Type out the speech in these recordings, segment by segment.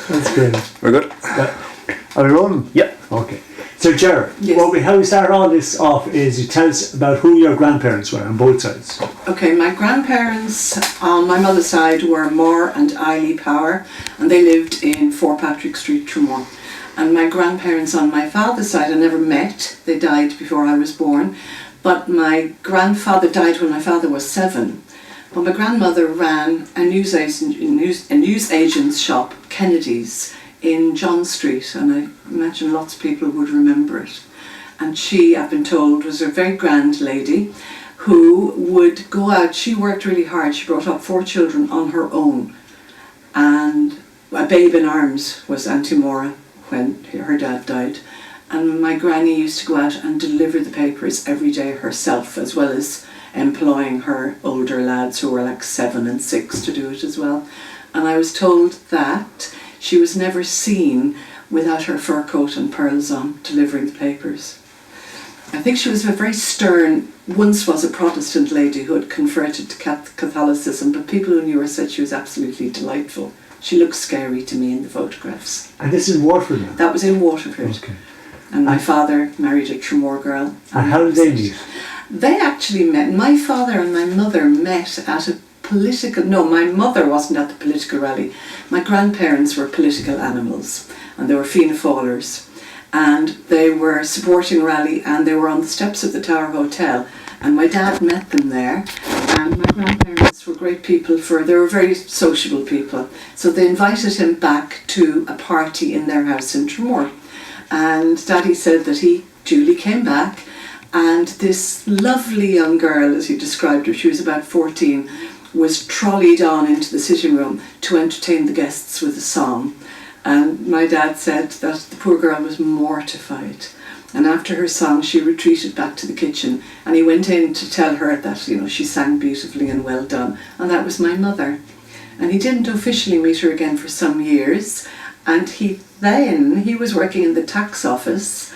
That's great. We're good. Are we rolling? Yep. Okay. So, Ger, Yes. how we start all this off is you tell us about who your grandparents were on both sides. Okay, my grandparents on my mother's side were Moore and Eiley Power, and they lived in 4 Patrick Street, Tramore. And my grandparents on my father's side I never met. They died before I was born. But my grandfather died when my father was 7. But my grandmother ran a newsagent's shop, Kennedy's, in John Street, and I imagine lots of people would remember it. And she, I've been told, was a very grand lady who would go out. She worked really hard. She brought up 4 children on her own, and a babe in arms was Auntie Maura when her dad died. And my granny used to go out and deliver the papers every day herself, as well as employing her older lads who were like 7 and 6 to do it as well. And I was told that she was never seen without her fur coat and pearls on, delivering the papers. I think she was a very stern, once was a Protestant lady who had converted to Catholicism, but people who knew her said she was absolutely delightful. She looked scary to me in the photographs. And this is Waterford now? That was in Waterford. Okay. And my father married a Tramore girl. And how did they meet? They actually met. My father and my mother met at a political... No, my mother wasn't at the political rally. My grandparents were political animals, and they were Fianna Fáilers. And they were supporting a rally, and they were on the steps of the Tower Hotel. And my dad met them there. And my grandparents were great people they were very sociable people. So they invited him back to a party in their house in Tramore. And Daddy said that Julie came back, and this lovely young girl, as he described her, she was about 14, was trolleyed on into the sitting room to entertain the guests with a song. And my dad said that the poor girl was mortified. And after her song, she retreated back to the kitchen, and he went in to tell her that, she sang beautifully and well done. And that was my mother. And he didn't officially meet her again for some years. And he was working in the tax office,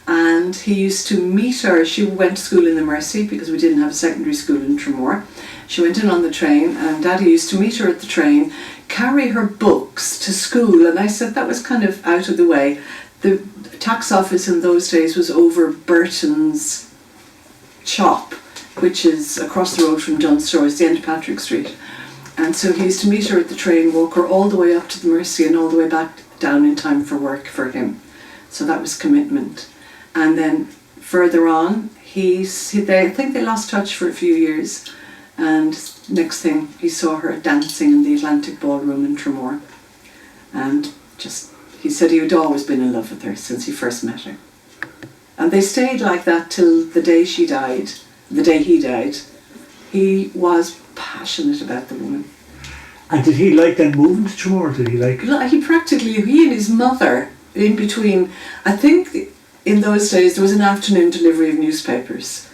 and he used to meet her. She went to school in the Mercy because we didn't have a secondary school in Tramore. She went in on the train, and Daddy used to meet her at the train, carry her books to school. And I said that was kind of out of the way. The tax office in those days was over Burton's shop, which is across the road from Dunn's Stores, the end of Patrick Street. And so he used to meet her at the train, walk her all the way up to the Mercy and all the way back down in time for work for him. So that was commitment. And then further on, I think they lost touch for a few years. And next thing, he saw her dancing in the Atlantic Ballroom in Tramore. And he said he had always been in love with her since he first met her. And they stayed like that till the day she died, the day he died. He was passionate about the woman. And did he like then moving to Tramore? Did he like... He and his mother, in between, I think in those days there was an afternoon delivery of newspapers,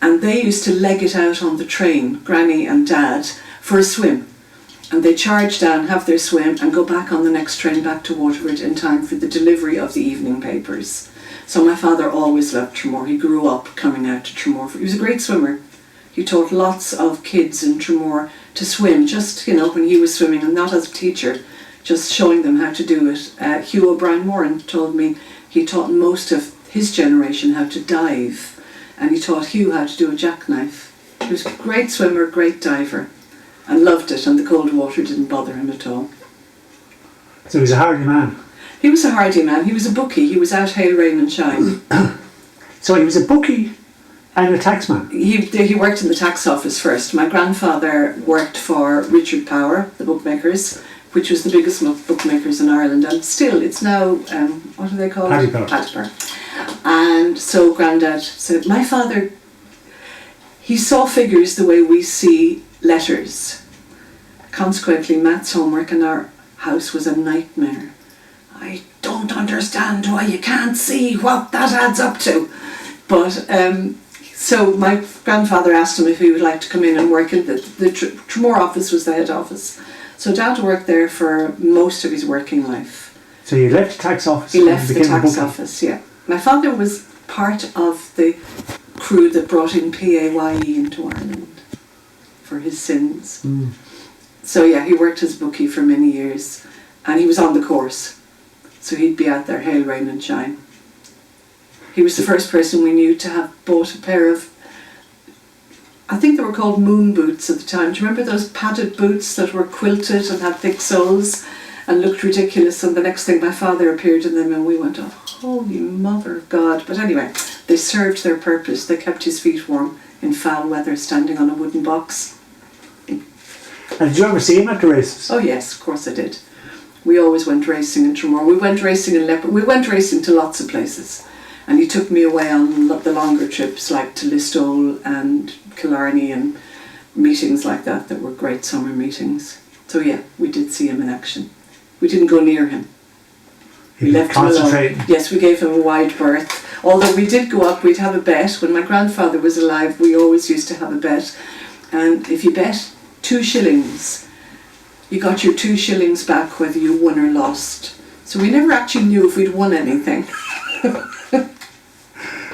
and they used to leg it out on the train, Granny and Dad, for a swim. And they charge down, have their swim, and go back on the next train back to Waterford in time for the delivery of the evening papers. So my father always loved Tramore. He grew up coming out to Tramore. He was a great swimmer. He taught lots of kids in Tramore to swim, just, when he was swimming, and not as a teacher, just showing them how to do it. Hugh O'Brien Moran told me he taught most of his generation how to dive, and he taught Hugh how to do a jackknife. He was a great swimmer, great diver, and loved it, and the cold water didn't bother him at all. So he was a hardy man. He was a hardy man. He was a bookie. He was out hail, rain and shine. So he was a bookie and a taxman. He worked in the tax office first. My grandfather worked for Richard Power, the bookmakers, which was the biggest bookmakers in Ireland, and still it's now, what are they called? Paddy Power. And so Grandad said, my father, he saw figures the way we see letters. Consequently, maths homework in our house was a nightmare. I don't understand why you can't see what that adds up to. But so my grandfather asked him if he would like to come in and work in the Tramore office was the head office. So Dad worked there for most of his working life. So he left the tax office? He left the tax office, yeah. My father was part of the crew that brought in PAYE into Ireland for his sins. So yeah, he worked as bookie for many years. and he was on the course. So he'd be out there, hail, rain and shine. He was the first person we knew to have bought a pair of, I think they were called moon boots at the time. Do you remember those padded boots that were quilted and had thick soles and looked ridiculous? And the next thing, my father appeared in them and we went, oh, holy mother of God. But anyway, they served their purpose. They kept his feet warm in foul weather, standing on a wooden box. And did you ever see him at the races? Oh yes, of course I did. We always went racing in Tramore. We went racing in Leopard. We went racing to lots of places. And he took me away on the longer trips, like to Listowel and Killarney and meetings like that were great summer meetings. So yeah, we did see him in action. We didn't go near him. We left him alone. Yes, we gave him a wide berth. Although we did go up, we'd have a bet. When my grandfather was alive, we always used to have a bet. And if you bet 2 shillings, you got your 2 shillings back whether you won or lost. So we never actually knew if we'd won anything.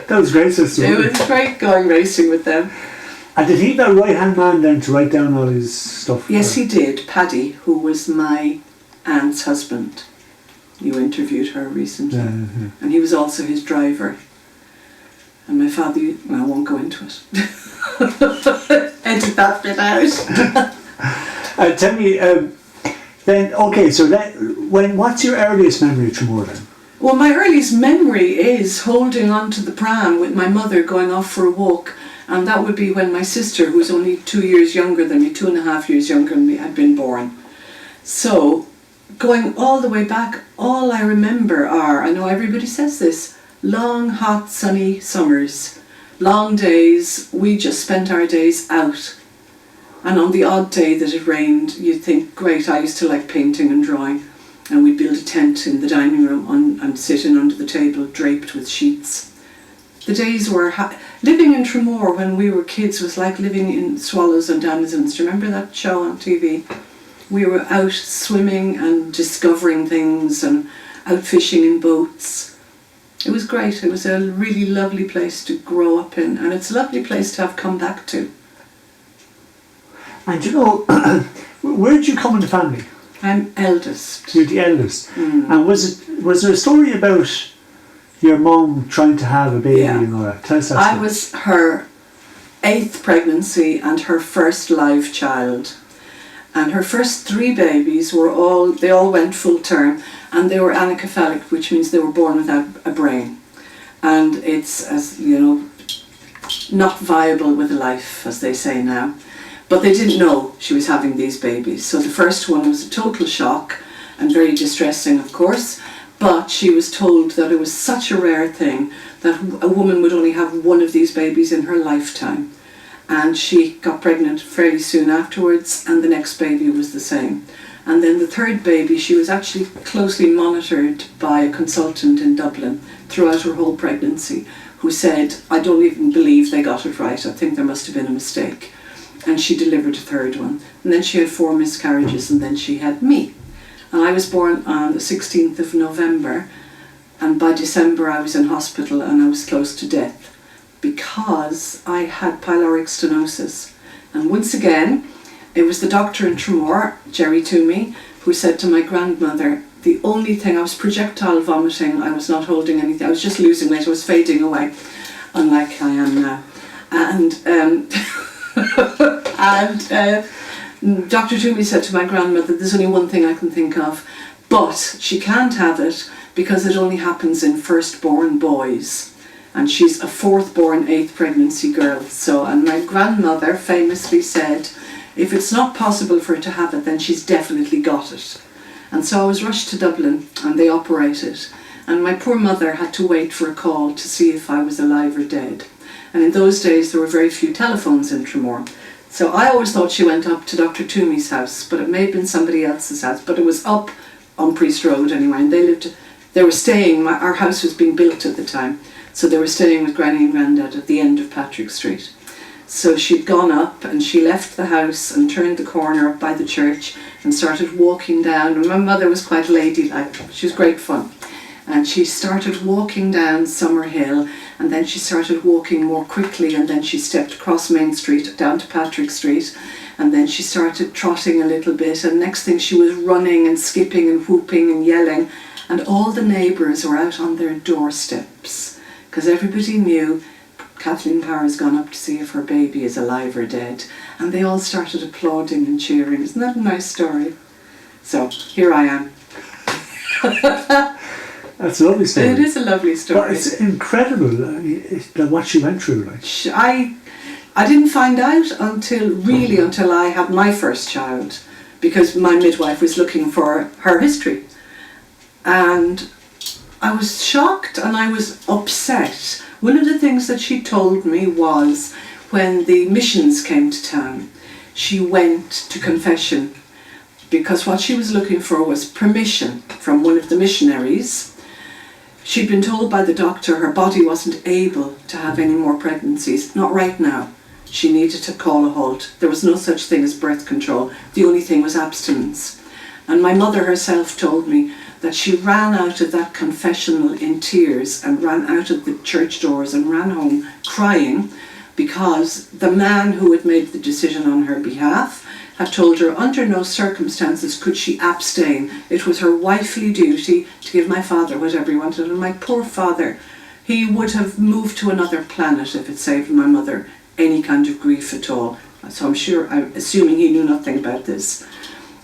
That was great system. It was great going racing with them. And did he have a right-hand man then to write down all his stuff? Yes, he did. Paddy, who was my aunt's husband. You interviewed her recently. Yeah. And he was also his driver. And my father, well, I won't go into it. Edit that bit out. Tell me, then, okay, so what's your earliest memory of Tramore then? Well, my earliest memory is holding onto the pram with my mother going off for a walk, and that would be when my sister, who was only 2 years younger than me, 2.5 years younger than me, had been born. So, going all the way back, all I remember are, I know everybody says this, long, hot, sunny summers, long days. We just spent our days out. And on the odd day that it rained, you'd think, great, I used to like painting and drawing. And we'd build a tent in the dining room and sit in under the table draped with sheets. The days were... living in Tramore when we were kids was like living in Swallows and Damsons. Do you remember that show on TV? We were out swimming and discovering things and out fishing in boats. It was great. It was a really lovely place to grow up in, and it's a lovely place to have come back to. And you know, where did you come in the family? I'm eldest. You're the eldest. And was there a story about your mum trying to have a baby and all that? Tell us that story. I was her 8th pregnancy and her first live child. And her first 3 babies they all went full term, and they were anencephalic, which means they were born without a brain. And it's, as you know, not viable with a life, as they say now. But they didn't know she was having these babies. So the first one was a total shock and very distressing, of course. But she was told that it was such a rare thing that a woman would only have one of these babies in her lifetime. And she got pregnant fairly soon afterwards, and the next baby was the same. And then the 3rd baby, she was actually closely monitored by a consultant in Dublin throughout her whole pregnancy, who said, I don't even believe they got it right. I think there must have been a mistake. And she delivered a 3rd one. And then she had 4 miscarriages, and then she had me. And I was born on the 16th of November, and by December I was in hospital and I was close to death because I had pyloric stenosis. And once again, it was the doctor in Tramore, Ger Kennedy, who said to my grandmother, the only thing, I was projectile vomiting, I was not holding anything, I was just losing weight, I was fading away, unlike I am now. And Dr. Toomey said to my grandmother, there's only one thing I can think of, but she can't have it because it only happens in firstborn boys. And she's a 4th-born 8th pregnancy girl. So, and my grandmother famously said, if it's not possible for her to have it, then she's definitely got it. And so I was rushed to Dublin and they operated. And my poor mother had to wait for a call to see if I was alive or dead. And in those days there were very few telephones in Tramore. So I always thought she went up to Dr. Toomey's house, but it may have been somebody else's house. But it was up on Priest Road anyway, and they were staying, our house was being built at the time, so they were staying with Granny and Grandad at the end of Patrick Street. So she'd gone up and she left the house and turned the corner up by the church and started walking down. And my mother was quite ladylike, she was great fun. And she started walking down Summerhill, and then she started walking more quickly, and then she stepped across Main Street down to Patrick Street, and then she started trotting a little bit, and next thing she was running and skipping and whooping and yelling, and all the neighbours were out on their doorsteps because everybody knew Kathleen Power's gone up to see if her baby is alive or dead, and they all started applauding and cheering. Isn't that a nice story? So here I am. That's a lovely story. It is a lovely story. But it's incredible what she went through. Like, I didn't find out until I had my first child, because my midwife was looking for her history. And I was shocked and I was upset. One of the things that she told me was when the missions came to town, she went to confession because what she was looking for was permission from one of the missionaries. She'd been told by the doctor her body wasn't able to have any more pregnancies, not right now. She needed to call a halt. There was no such thing as birth control. The only thing was abstinence. And my mother herself told me that she ran out of that confessional in tears and ran out of the church doors and ran home crying because the man who had made the decision on her behalf had told her under no circumstances could she abstain. It was her wifely duty to give my father whatever he wanted. And my poor father, he would have moved to another planet if it saved my mother any kind of grief at all. So I'm assuming he knew nothing about this.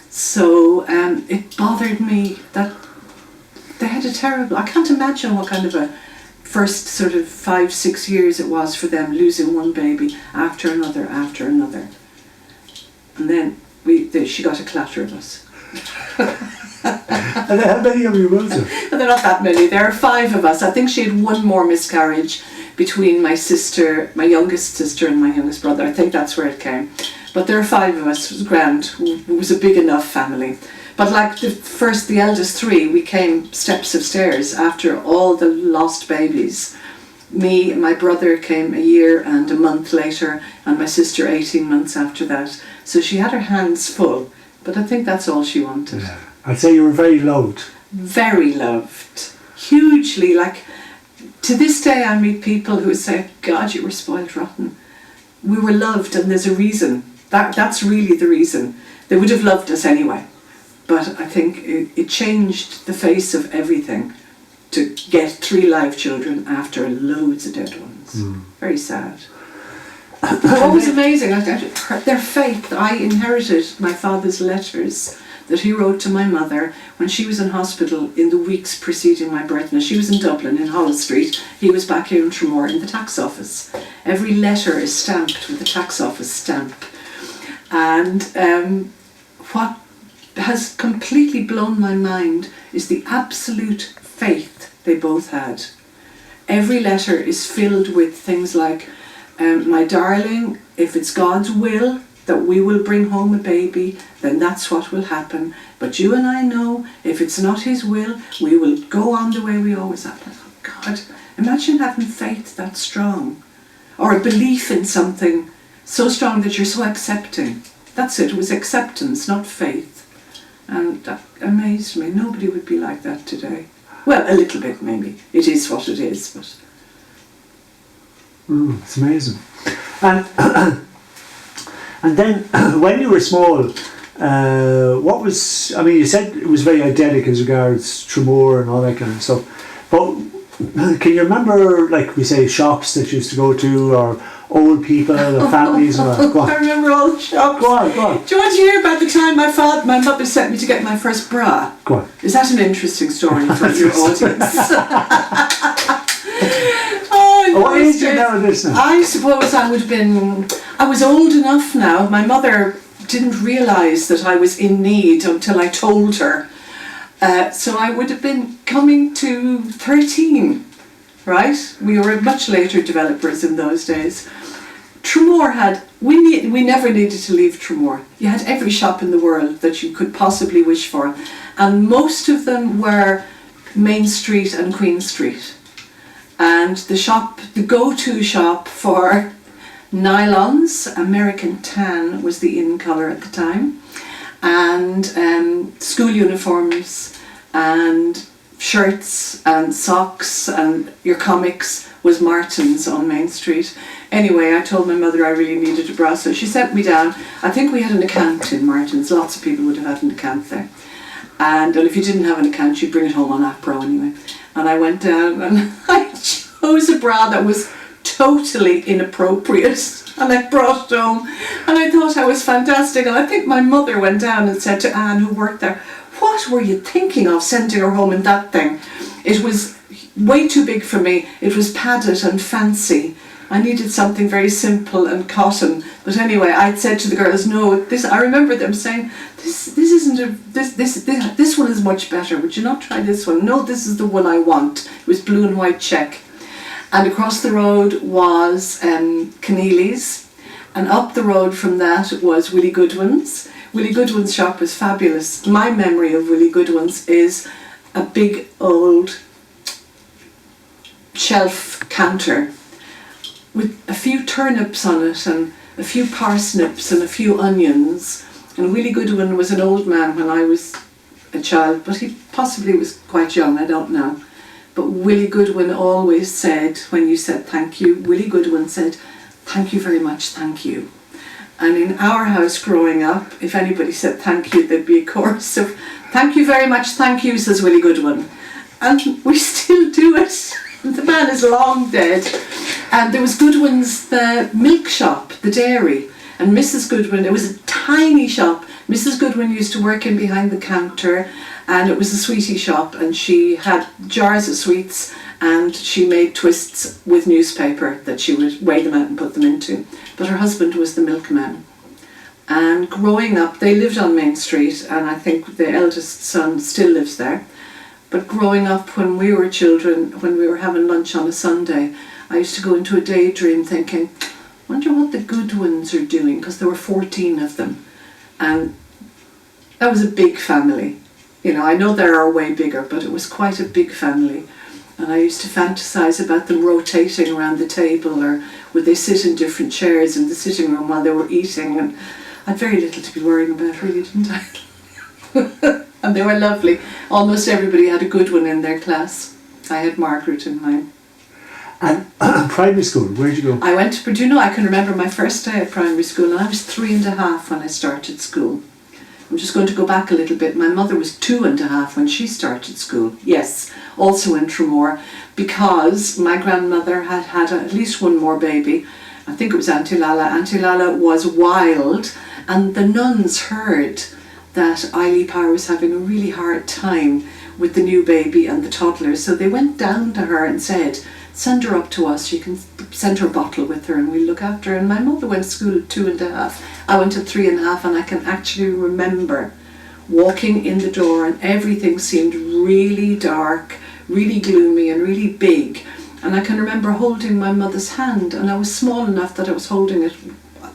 So it bothered me that they had a terrible, I can't imagine what kind of a first sort of 5-6 years it was for them, losing one baby after another. And then she got a clatter of us. and how many of you was there? They're not that many. There are 5 of us. I think she had one more miscarriage between my sister, my youngest sister and my youngest brother. I think that's where it came. But there are 5 of us. It was grand. It was a big enough family. But like the eldest 3, we came steps of stairs after all the lost babies. Me and my brother came a year and a month later, and my sister 18 months after that. So she had her hands full, but I think that's all she wanted. Yeah. I'd say you were very loved. Very loved. Hugely. Like, to this day I meet people who say, God, you were spoiled rotten. We were loved, and there's a reason. That's really the reason. They would have loved us anyway. But I think it changed the face of everything to get 3 live children after loads of dead ones. Very sad. What was amazing, their faith. I inherited my father's letters that he wrote to my mother when she was in hospital in the weeks preceding my birth. Now, she was in Dublin in Holles Street. He was back here in Tramore in the tax office. Every letter is stamped with the tax office stamp. And what has completely blown my mind is the absolute faith they both had. Every letter is filled with things like, my darling, if it's God's will that we will bring home a baby, then that's what will happen. But you and I know if it's not his will, we will go on the way we always have. Oh God, imagine having faith that strong. Or a belief in something so strong that you're so accepting. That's it was acceptance, not faith. And that amazed me. Nobody would be like that today. Well, a little bit maybe. It is what it is, but... It's amazing. And and then when you were small, what was, I mean, you said it was very idyllic as regards Tramore and all that kind of stuff, but can you remember, like we say, shops that you used to go to, or old people or families? Or, go on. I remember all the shops. Go on, go on. Do you want to hear about the time my mother sent me to get my first bra? Go on. Is that an interesting story for your audience? What age are you now this now? I suppose I was old enough now. My mother didn't realise that I was in need until I told her. So I would have been coming to 13, right? We were much later developers in those days. Tramore we never needed to leave Tramore. You had every shop in the world that you could possibly wish for. And most of them were Main Street and Queen Street. And the go-to shop for nylons, American tan was the in colour at the time, and school uniforms and shirts and socks and your comics was Martin's on Main Street. Anyway, I told my mother I really needed a bra, so she sent me down. I think we had an account in Martin's. Lots of people would have had an account there. And if you didn't have an account, you'd bring it home on APRO anyway. And I went down and I chose a bra that was totally inappropriate. And I brought it home and I thought I was fantastic. And I think my mother went down and said to Anne, who worked there, "What were you thinking of sending her home in that thing? It was way too big for me. It was padded and fancy. I needed something very simple and cotton." But anyway, I'd said to the girls, "No, this." I remember them saying, "This isn't a this one is much better. Would you not try this one?" "No, this is the one I want." It was blue and white check. And across the road was Keneally's, and up the road from that was Willie Goodwin's. Willie Goodwin's shop was fabulous. My memory of Willie Goodwin's is a big old shelf counter with a few turnips on it and a few parsnips and a few onions. And Willie Goodwin was an old man when I was a child, but he possibly was quite young, I don't know. But Willie Goodwin always said, when you said thank you, Willie Goodwin said, "Thank you very much, thank you." And in our house growing up, if anybody said thank you, there'd be a chorus of, "Thank you very much, thank you," says Willie Goodwin. And we still do it. The man is long dead. And there was Goodwin's, the milk shop, the dairy. And Mrs. Goodwin, it was a tiny shop. Mrs. Goodwin used to work in behind the counter, and it was a sweetie shop, and she had jars of sweets, and she made twists with newspaper that she would weigh them out and put them into. But her husband was the milkman. And growing up, they lived on Main Street, and I think the eldest son still lives there. But growing up, when we were children, when we were having lunch on a Sunday, I used to go into a daydream thinking, wonder what the Goodwins are doing, because there were 14 of them. And that was a big family. You know, I know there are way bigger, but it was quite a big family. And I used to fantasize about them rotating around the table, or would they sit in different chairs in the sitting room while they were eating. And I had very little to be worrying about, really, didn't I? And they were lovely. Almost everybody had a Goodwin in their class. I had Margaret in mine. And primary school, where'd you go? I went to, do you know, I can remember my first day at primary school, and I was 3.5 when I started school. I'm just going to go back a little bit. My mother was 2.5 when she started school. Yes, also in Tramore, because my grandmother had at least one more baby. I think it was Auntie Lala. Auntie Lala was wild, and the nuns heard that Eilidh Power was having a really hard time with the new baby and the toddlers. So they went down to her and said, "Send her up to us. You can send her bottle with her and we'll look after her." And my mother went to school at 2.5. I went at 3.5, and I can actually remember walking in the door and everything seemed really dark, really gloomy and really big. And I can remember holding my mother's hand, and I was small enough that I was holding it,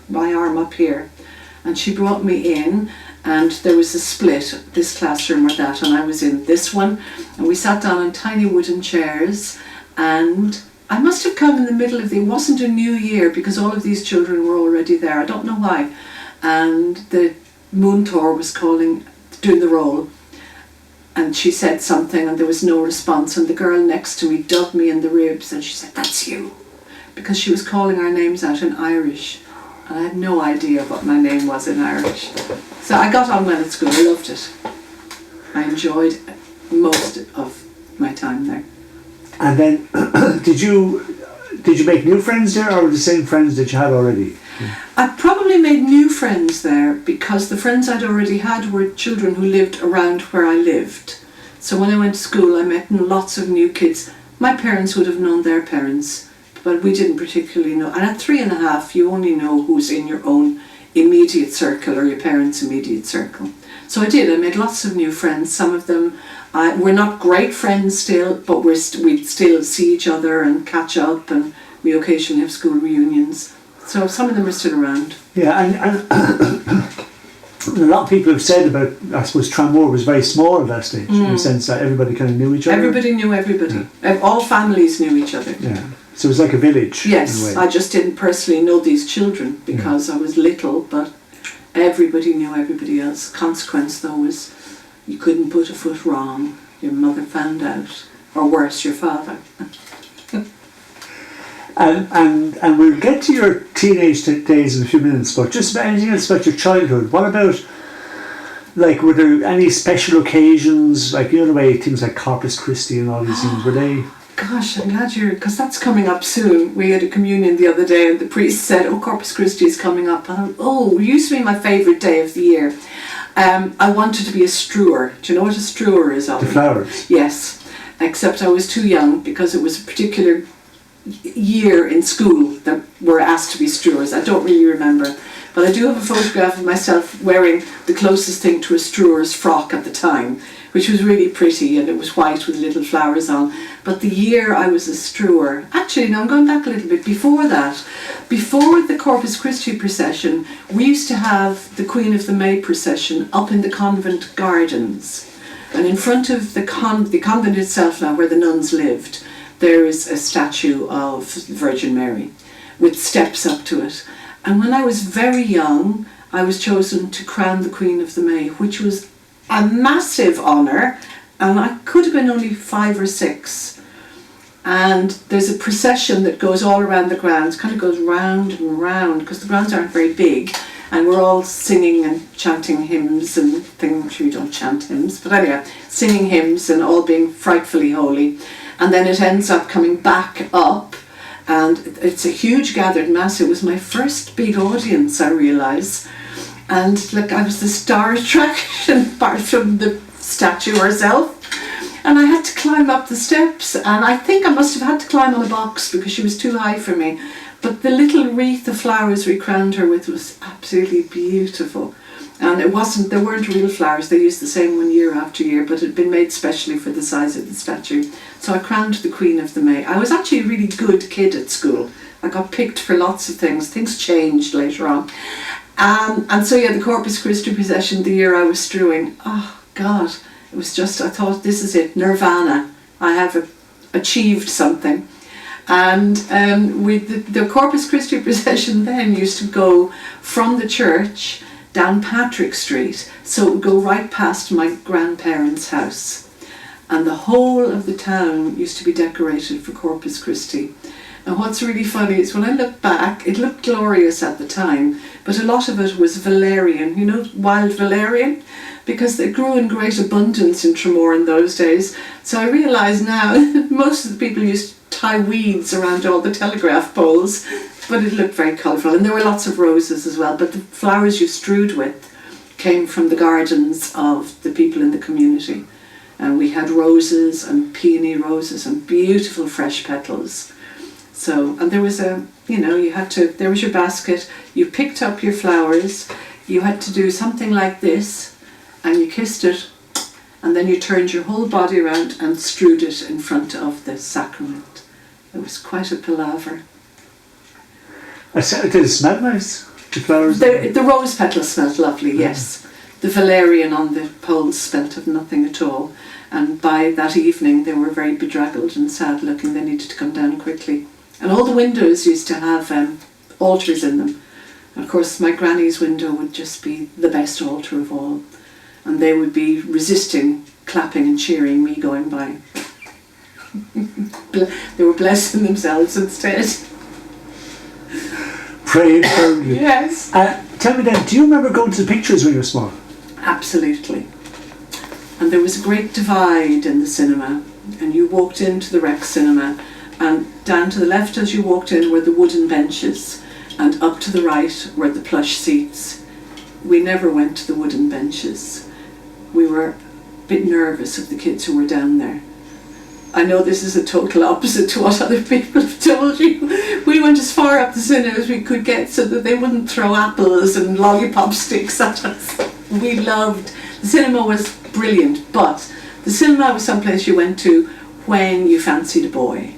my arm up here. And she brought me in, and there was a split, this classroom or that, and I was in this one. And we sat down on tiny wooden chairs, and I must have come in the middle of it wasn't a new year, because all of these children were already there. I don't know why. And the Moontor was doing the roll, and she said something and there was no response, and the girl next to me dug me in the ribs and she said, "That's you," because she was calling our names out in Irish, and I had no idea what my name was in Irish. So I got on well at school. I loved it. I enjoyed most of my time there. And then, did you make new friends there, or the same friends that you had already? I probably made new friends there, because the friends I'd already had were children who lived around where I lived. So when I went to school, I met lots of new kids. My parents would have known their parents, but we didn't particularly know. And at 3.5, you only know who's in your own immediate circle or your parents' immediate circle. So I did. I made lots of new friends. Some of them, we're not great friends still, but we'd still see each other and catch up, and we occasionally have school reunions. So some of them are still around. Yeah, and a lot of people have said about, I suppose, Tramore was very small at that stage, in the sense that everybody kind of knew each other. Everybody knew everybody. Yeah. All families knew each other. Yeah. So it was like a village. Yes, in a way. I just didn't personally know these children because I was little, but everybody knew everybody else. Consequence, though, was you couldn't put a foot wrong. your mother found out, or worse, your father. And we'll get to your teenage days in a few minutes, but just about anything else about your childhood. What about, like, were there any special occasions, like, the way things like Corpus Christi and all these things, were they? Gosh, I'm glad because that's coming up soon. We had a communion the other day and the priest said, oh, Corpus Christi is coming up. And it used to be my favourite day of the year. I wanted to be a strewer. Do you know what a strewer is, Ollie? The flowers? Yes, except I was too young because it was a particular year in school that were asked to be strewers. I don't really remember. But I do have a photograph of myself wearing the closest thing to a strewer's frock at the time, which was really pretty, and it was white with little flowers on. But the year I was a strewer, actually, no, I'm going back a little bit before that. Before the Corpus Christi procession, we used to have the Queen of the May procession up in the convent gardens. And in front of the convent itself now, where the nuns lived, there is a statue of the Virgin Mary with steps up to it. And when I was very young, I was chosen to crown the Queen of the May, which was a massive honour, and I could have been only 5 or 6. And there's a procession that goes all around the grounds, kind of goes round and round, because the grounds aren't very big, and we're all singing and chanting hymns and things. I'm sure you don't chant hymns, but anyway, singing hymns and all being frightfully holy. And then it ends up coming back up, and it's a huge gathered mass. It was my first big audience, I realise. And look, I was the star attraction apart from the statue herself. And I had to climb up the steps, and I think I must have had to climb on a box because she was too high for me. But the little wreath of flowers we crowned her with was absolutely beautiful. And there weren't real flowers, they used the same one year after year, but it had been made specially for the size of the statue. So I crowned the Queen of the May. I was actually a really good kid at school. I got picked for lots of things. Things changed later on. And so the Corpus Christi procession, the year I was strewing, oh God, it was just, I thought, this is it, nirvana. I have achieved something. And with the Corpus Christi procession then used to go from the church down Patrick Street, so it would go right past my grandparents' house. And the whole of the town used to be decorated for Corpus Christi. And what's really funny is when I look back, it looked glorious at the time, but a lot of it was valerian, wild valerian, because they grew in great abundance in Tramore in those days. So I realise now most of the people used to tie weeds around all the telegraph poles, but it looked very colourful. And there were lots of roses as well, but the flowers you strewed with came from the gardens of the people in the community. And we had roses and peony roses and beautiful fresh petals. So, and there was there was your basket, you picked up your flowers, you had to do something like this, and you kissed it, and then you turned your whole body around and strewed it in front of the sacrament. It was quite a palaver. Did it smell nice, the flowers? The rose petals smelled lovely, yes. The valerian on the poles smelt of nothing at all. And by that evening they were very bedraggled and sad looking. They needed to come down quickly. And all the windows used to have altars in them. And of course my granny's window would just be the best altar of all. And they would be resisting clapping and cheering me going by. They were blessing themselves instead. Praying for you. Yes. Tell me then, do you remember going to the pictures when you were small? Absolutely. And there was a great divide in the cinema, and you walked into the Rex cinema, and down to the left as you walked in were the wooden benches, and up to the right were the plush seats. We never went to the wooden benches. We were a bit nervous of the kids who were down there. I know this is a total opposite to what other people have told you. We went as far up the cinema as we could get so that they wouldn't throw apples and lollipop sticks at us. The cinema was brilliant, but the cinema was someplace you went to when you fancied a boy.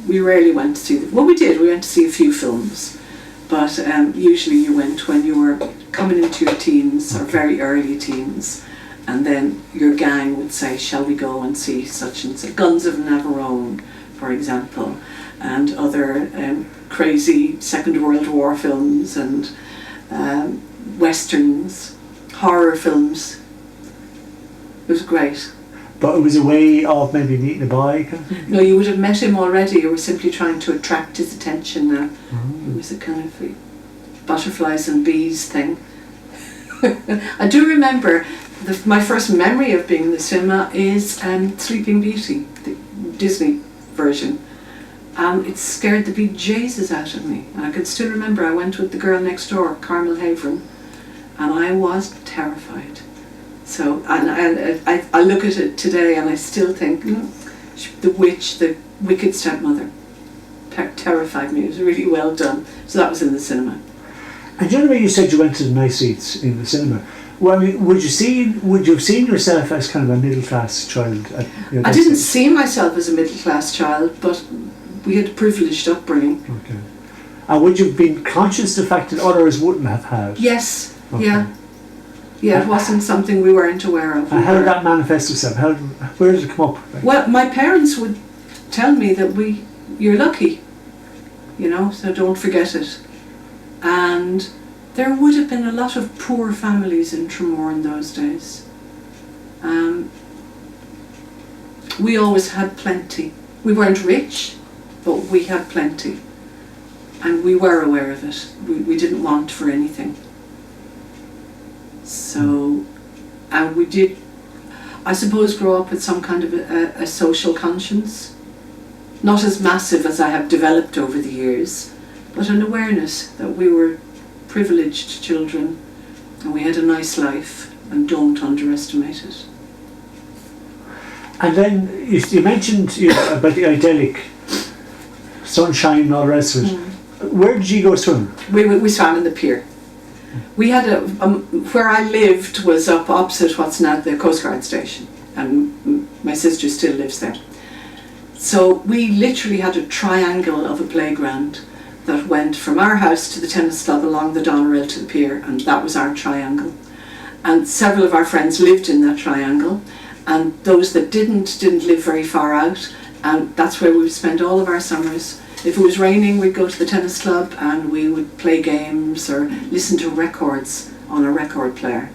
We rarely went to see them. Well, we did. We went to see a few films, but usually you went when you were coming into your teens or very early teens, and then your gang would say, shall we go and see such and such, Guns of Navarone, for example, and other crazy Second World War films and westerns, horror films. It was great. But it was a way of maybe meeting a boy, kind of thing? No, you would have met him already. You were simply trying to attract his attention now. Oh. It was a kind of a butterflies and bees thing. I do remember my first memory of being in the cinema is Sleeping Beauty, the Disney version. And it scared the bejesus out of me. And I can still remember I went with the girl next door, Carmel Havering, and I was terrified. So, and I look at it today and I still think, the witch, the wicked stepmother, terrified me. It was really well done. So that was in the cinema. And you know you said you went to the nice seats in the cinema. Well, I mean, would you have seen yourself as kind of a middle class child? I didn't see myself as a middle class child, but we had a privileged upbringing. Okay. And would you have been conscious of the fact that others wouldn't have had? Yes. Okay. Yeah. Yeah, it wasn't something we weren't aware of. And how did that manifest itself? Where did it come up? Like? Well, my parents would tell me that you're lucky, so don't forget it. And there would have been a lot of poor families in Tramore in those days. We always had plenty. We weren't rich, but we had plenty. And we were aware of it. We didn't want for anything. So, and we did, I suppose, grow up with some kind of a social conscience. Not as massive as I have developed over the years, but an awareness that we were privileged children and we had a nice life, and don't underestimate it. And then you mentioned about the idyllic sunshine and all the rest of it. Where did you go swimming? We swam in the pier. We had where I lived was up opposite what's now the Coast Guard station, and my sister still lives there. So we literally had a triangle of a playground that went from our house to the tennis club along the Donerail to the pier, and that was our triangle. And several of our friends lived in that triangle, and those that didn't live very far out, and that's where we would spend all of our summers. If it was raining, we'd go to the tennis club and we would play games or listen to records on a record player.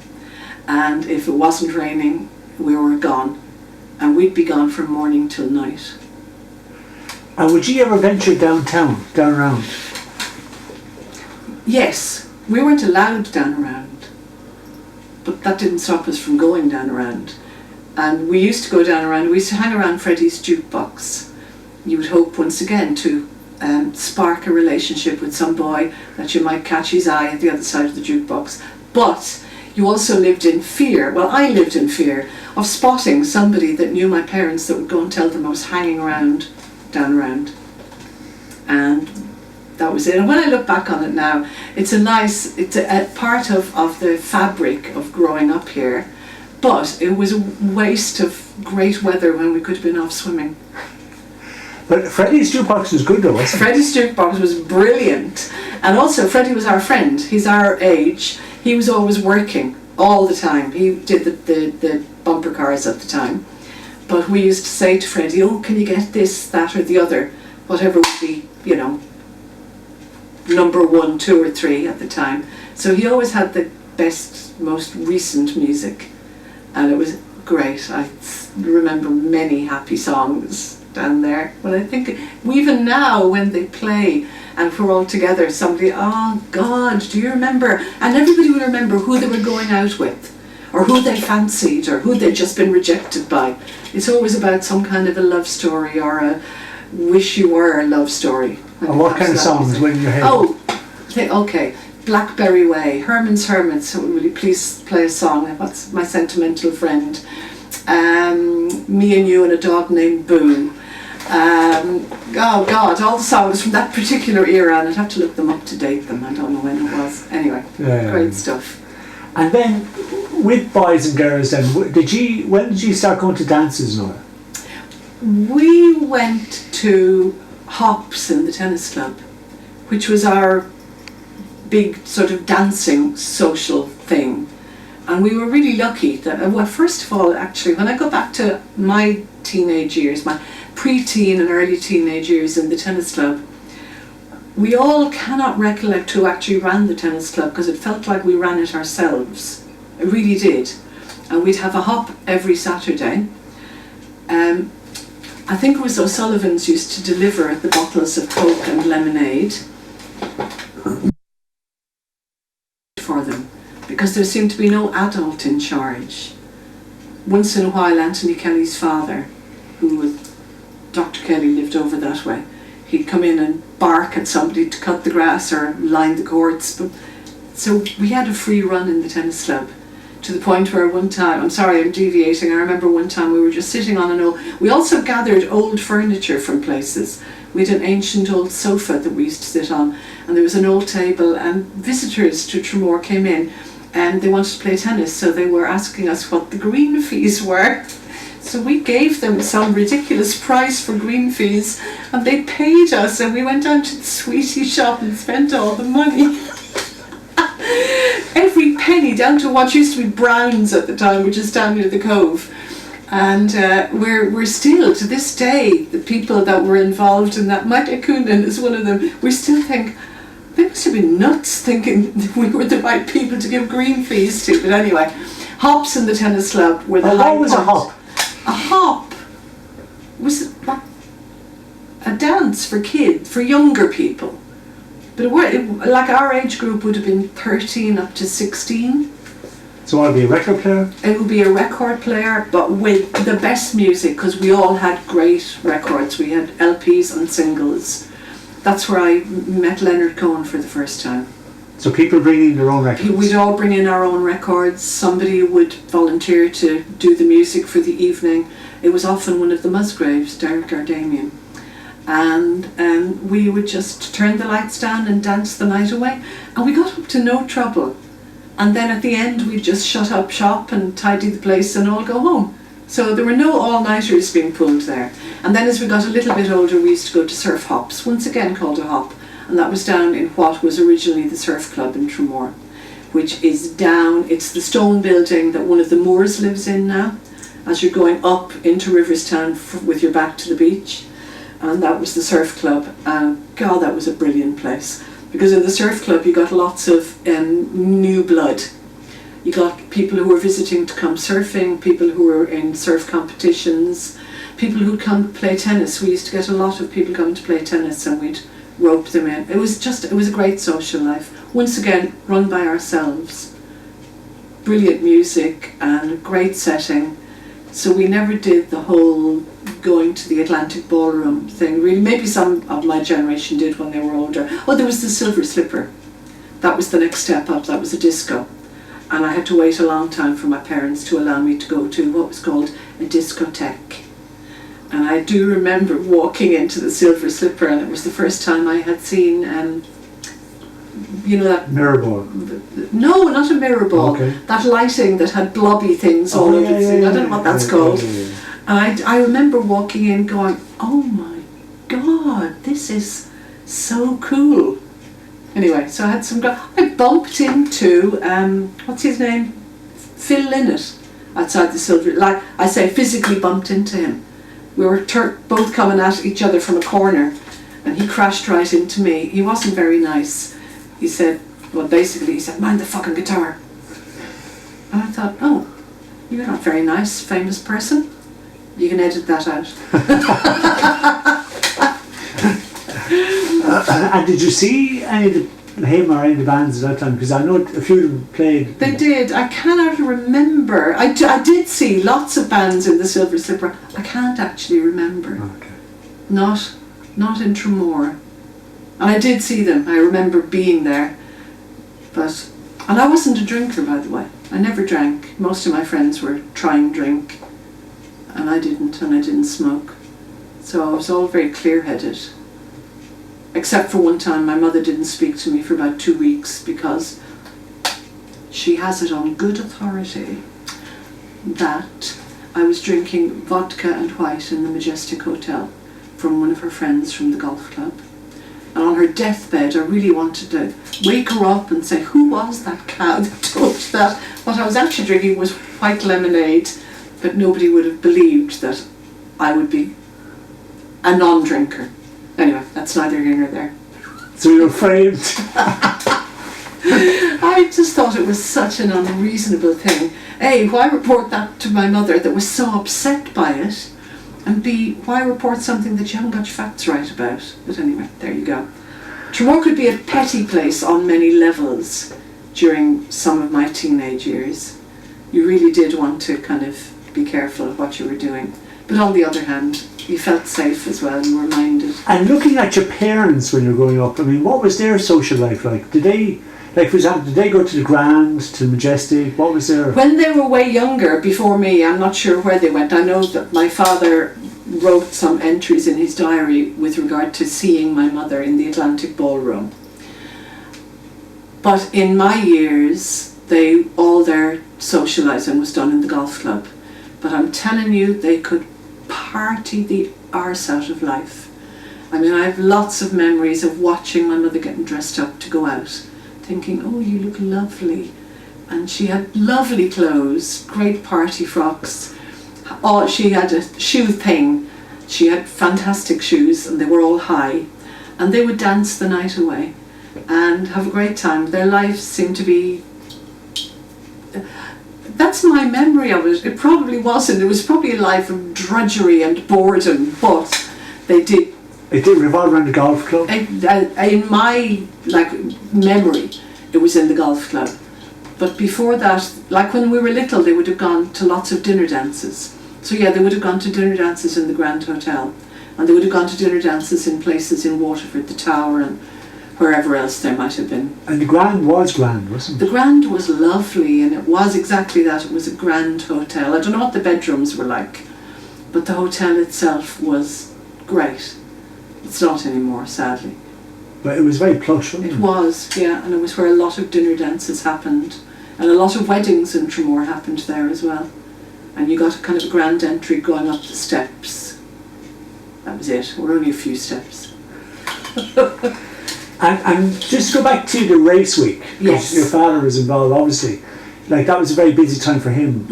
And if it wasn't raining, we were gone, and we'd be gone from morning till night. And would you ever venture down around? Yes, we weren't allowed down around, but that didn't stop us from going down around. And we used to go down around, we used to hang around Freddie's jukebox. You would hope once again to spark a relationship with some boy that you might catch his eye at the other side of the jukebox. But you also lived in fear, well, I lived in fear of spotting somebody that knew my parents that would go and tell them I was hanging around down around. And that was it. And when I look back on it now, it's a part of the fabric of growing up here, but it was a waste of great weather when we could have been off swimming. But Freddie's jukebox was good though, wasn't it? Freddie's jukebox was brilliant. And also Freddie was our friend. He's our age. He was always working all the time. He did the bumper cars at the time. But we used to say to Freddie, oh, can you get this, that or the other, whatever would be, number 1, 2 or 3 at the time. So he always had the best, most recent music, and it was great. I remember many happy songs down there. But I think even now when they play and we're all together, somebody, oh God, do you remember? And everybody will remember who they were going out with, or who they fancied, or who they'd just been rejected by. It's always about some kind of a love story or a wish you were a love story. And what kind of songs went in your head? Oh, okay. Blackberry Way, Herman's Hermits. Will you please play a song? What's My Sentimental Friend? Me and You and a Dog Named Boo. Oh God, all the songs from that particular era, and I'd have to look them up to date them. I don't know when it was. Anyway, great stuff. And then with boys and girls, then when did you start going to dances and all that? We went to hops in the tennis club, which was our big sort of dancing social thing. And we were really lucky that, well, first of all, actually, when I go back to my teenage years, my pre-teen and early teenage years in the tennis club, we all cannot recollect who actually ran the tennis club, because it felt like we ran it ourselves. It really did. And we'd have a hop every Saturday. I think it was O'Sullivan's used to deliver the bottles of Coke and lemonade for them, because there seemed to be no adult in charge. Once in a while, Anthony Kelly's father, who was Dr. Kelly, lived over that way, he'd come in and bark at somebody to cut the grass or line the courts. But so we had a free run in the tennis club, to the point where one time, I'm sorry I'm deviating, I remember one time we were just sitting on an old, we also gathered old furniture from places. We had an ancient old sofa that we used to sit on, and there was an old table, and visitors to Tramore came in and they wanted to play tennis, so they were asking us what the green fees were. So we gave them some ridiculous price for green fees, and they paid us, and we went down to the sweetie shop and spent all the money. Every penny, down to what used to be Brown's at the time, which is down near the Cove. And we're still, to this day, the people that were involved in that, Michael Coonan is one of them, we still think, they must have been nuts thinking that we were the right people to give green fees to. But anyway, hops in the tennis club were the high What was a hop? A hop was a dance for kids, for younger people. But like our age group would have been 13 up to 16. So what would be a record player? It would be a record player, but with the best music, because we all had great records. We had LPs and singles. That's where I met Leonard Cohen for the first time. So people bringing their own records? We'd all bring in our own records. Somebody would volunteer to do the music for the evening. It was often one of the Musgraves, Derek or Damien. And we would just turn the lights down and dance the night away. And we got up to no trouble. And then at the end we'd just shut up shop and tidy the place and all go home. So there were no all-nighters being pulled there. And then as we got a little bit older, we used to go to surf hops, once again called a hop. And that was down in what was originally the Surf Club in Tramore, which is down, it's the stone building that one of the Moors lives in now, as you're going up into Riverstown with your back to the beach. And that was the Surf Club. And God, that was a brilliant place. Because in the Surf Club you got lots of new blood. You got people who were visiting to come surfing, people who were in surf competitions, people who'd come to play tennis. We used to get a lot of people coming to play tennis, and we'd rope them in. It was a great social life. Once again, run by ourselves. Brilliant music and a great setting. So we never did the whole going to the Atlantic Ballroom thing, really. Maybe some of my generation did when they were older. Oh, there was the Silver Slipper. That was the next step up. That was a disco. And I had to wait a long time for my parents to allow me to go to what was called a discotheque. And I do remember walking into the Silver Slipper, and it was the first time I had seen, that... Mirror ball? No, not a mirror ball. Okay. That lighting that had blobby things all over the thing. I don't know what that's called. Yeah. And I remember walking in going, oh my God, this is so cool. Anyway, so I had I bumped into, what's his name? Phil Lynott outside the Silver, like I say, physically bumped into him. We were both coming at each other from a corner, and he crashed right into me. He wasn't very nice. He said, mind the fucking guitar. And I thought, oh, you're not very nice, famous person. You can edit that out. And did you see any of him or any of the bands at that time? Because I know a few of them played. They did. I cannot remember. I did see lots of bands in the Silver Slipper. I can't actually remember. Okay. Not in Tramore. And I did see them. I remember being there. And I wasn't a drinker, by the way. I never drank. Most of my friends were trying drink. And I didn't smoke. So I was all very clear-headed. Except for one time my mother didn't speak to me for about 2 weeks because she has it on good authority that I was drinking vodka and white in the Majestic Hotel from one of her friends from the golf club. And on her deathbed I really wanted to wake her up and say, who was that cow that told you that? What I was actually drinking was white lemonade, but nobody would have believed that I would be a non-drinker. Anyway, that's neither here nor there. So you were framed. I just thought it was such an unreasonable thing. Why report that to my mother that was so upset by it? And B, why report something that you haven't got your facts right about? But anyway, there you go. Tramore could be a petty place on many levels during some of my teenage years. You really did want to kind of be careful of what you were doing. But on the other hand, you felt safe as well, you were minded. And looking at your parents when you were growing up, I mean, what was their social life like? Did they, like for example, did they go to the Grand, to the Majestic? What was their... When they were way younger, before me, I'm not sure where they went. I know that my father wrote some entries in his diary with regard to seeing my mother in the Atlantic Ballroom. But in my years, all their socialising was done in the golf club. But I'm telling you, they could party the arse out of life. I mean, I have lots of memories of watching my mother getting dressed up to go out, thinking, oh, you look lovely. And she had lovely clothes, great party frocks. Oh, she had a shoe thing. She had fantastic shoes, and they were all high. And they would dance the night away and have a great time. Their lives seemed to be... That's my memory of it. It probably wasn't. It was probably a life of drudgery and boredom, but they did... It did revolve around the golf club? In my memory, it was in the golf club. But before that, like when we were little, they would have gone to lots of dinner dances. So yeah, they would have gone to dinner dances in the Grand Hotel. And they would have gone to dinner dances in places in Waterford, the Tower, and wherever else there might have been. And the Grand was grand, wasn't it? The Grand was lovely, and it was exactly that. It was a grand hotel. I don't know what the bedrooms were like, but the hotel itself was great. It's not anymore, sadly. But it was very plush, wasn't it? It was, yeah, and it was where a lot of dinner dances happened, and a lot of weddings in Tramore happened there as well. And you got a kind of a grand entry going up the steps. That was it. We're only a few steps. And just to go back to the race week, because yes. your father was involved, obviously. Like that was a very busy time for him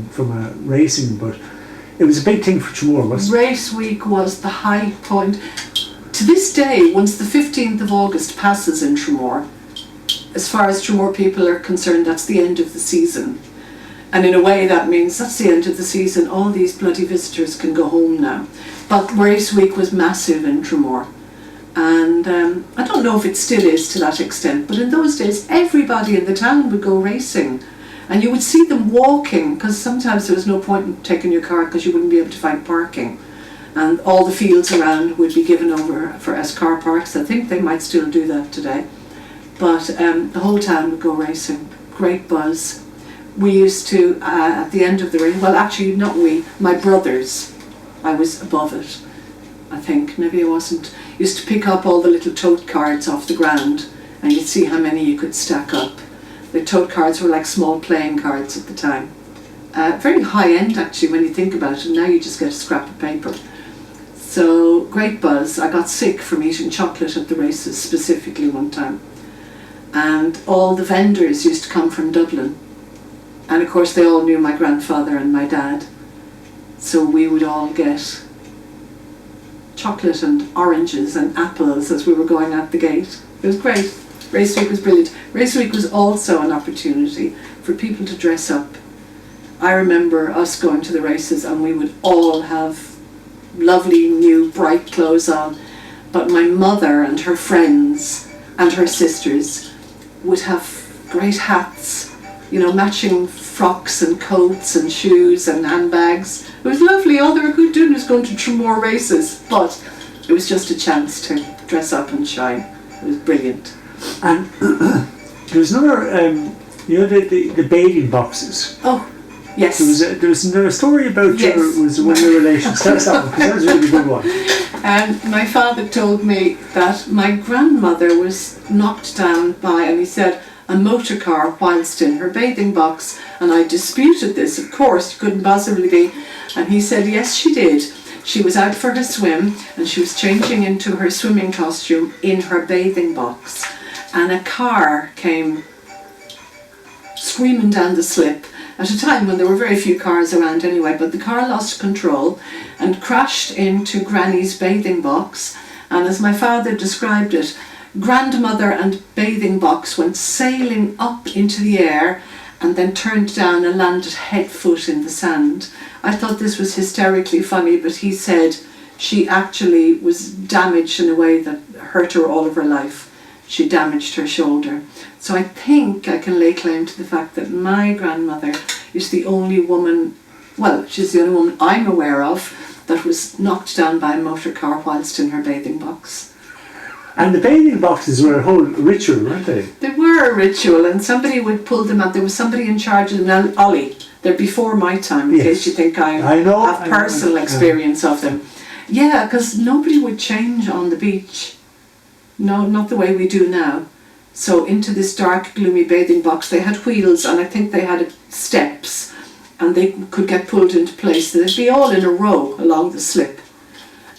from a racing, but it was a big thing for Tramore, wasn't it? Race week was the high point. To this day, once the 15th of August passes in Tramore, as far as Tramore people are concerned, that's the end of the season. And in a way that means that's the end of the season. All these bloody visitors can go home now. But race week was massive in Tramore. And I don't know if it still is to that extent, but in those days everybody in the town would go racing. And you would see them walking, because sometimes there was no point in taking your car because you wouldn't be able to find parking. And all the fields around would be given over as car parks. I think they might still do that today. But the whole town would go racing. Great buzz. We used to, at the end of the race, well actually not we, my brothers, I was above it, I think, maybe I wasn't, used to pick up all the little tote cards off the ground and you'd see how many you could stack up. The tote cards were like small playing cards at the time. Very high end actually when you think about it, and now you just get a scrap of paper. So, great buzz. I got sick from eating chocolate at the races specifically one time. And all the vendors used to come from Dublin. And of course they all knew my grandfather and my dad. So we would all get chocolate and oranges and apples as we were going out the gate. It was great. Race week was brilliant. Race week was also an opportunity for people to dress up. I remember us going to the races and we would all have lovely new bright clothes on, but my mother and her friends and her sisters would have great hats, you know, matching frocks and coats and shoes and handbags. It was lovely. All they were doing was going to Tramore races, but it was just a chance to dress up and shine. It was brilliant. And there was another, you know, the bathing boxes. Oh, yes. There was a story about yes. one of your relations. Tell us that one, because that was a really good one. And my father told me that my grandmother was knocked down by, and he said, a motor car whilst in her bathing box. And I disputed this, of course, it couldn't possibly be. And he said, yes, she did. She was out for her swim and she was changing into her swimming costume in her bathing box. And a car came screaming down the slip at a time when there were very few cars around anyway, but the car lost control and crashed into Granny's bathing box. And as my father described it, grandmother and bathing box went sailing up into the air, and then turned down and landed head foot in the sand. I thought this was hysterically funny, but he said she actually was damaged in a way that hurt her all of her life. She damaged her shoulder. So I think I can lay claim to the fact that my grandmother is the only woman, well, she's the only woman I'm aware of that was knocked down by a motor car whilst in her bathing box. And the bathing boxes were a whole ritual, weren't they? They were a ritual, and somebody would pull them out. There was somebody in charge of them. Ollie, they're before my time, in case you think I have personal experience of them. Yeah, because nobody would change on the beach. No, not the way we do now. So into this dark, gloomy bathing box, they had wheels, and I think they had steps, and they could get pulled into place. They'd be all in a row along the slip.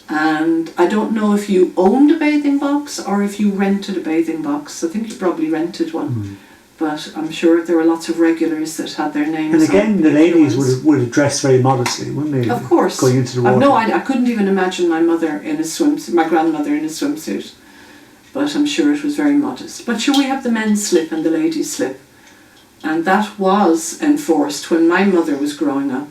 And I don't know if you owned a bathing box or if you rented a bathing box. I think you probably rented one. But I'm sure there were lots of regulars that had their names. And again, the ladies would have dressed very modestly, wouldn't they? Of course. Going into the water. No, I couldn't even imagine my mother in a swimsuit, my grandmother in a swimsuit. But I'm sure it was very modest. But sure, we have the men's slip and the ladies' slip. And that was enforced when my mother was growing up.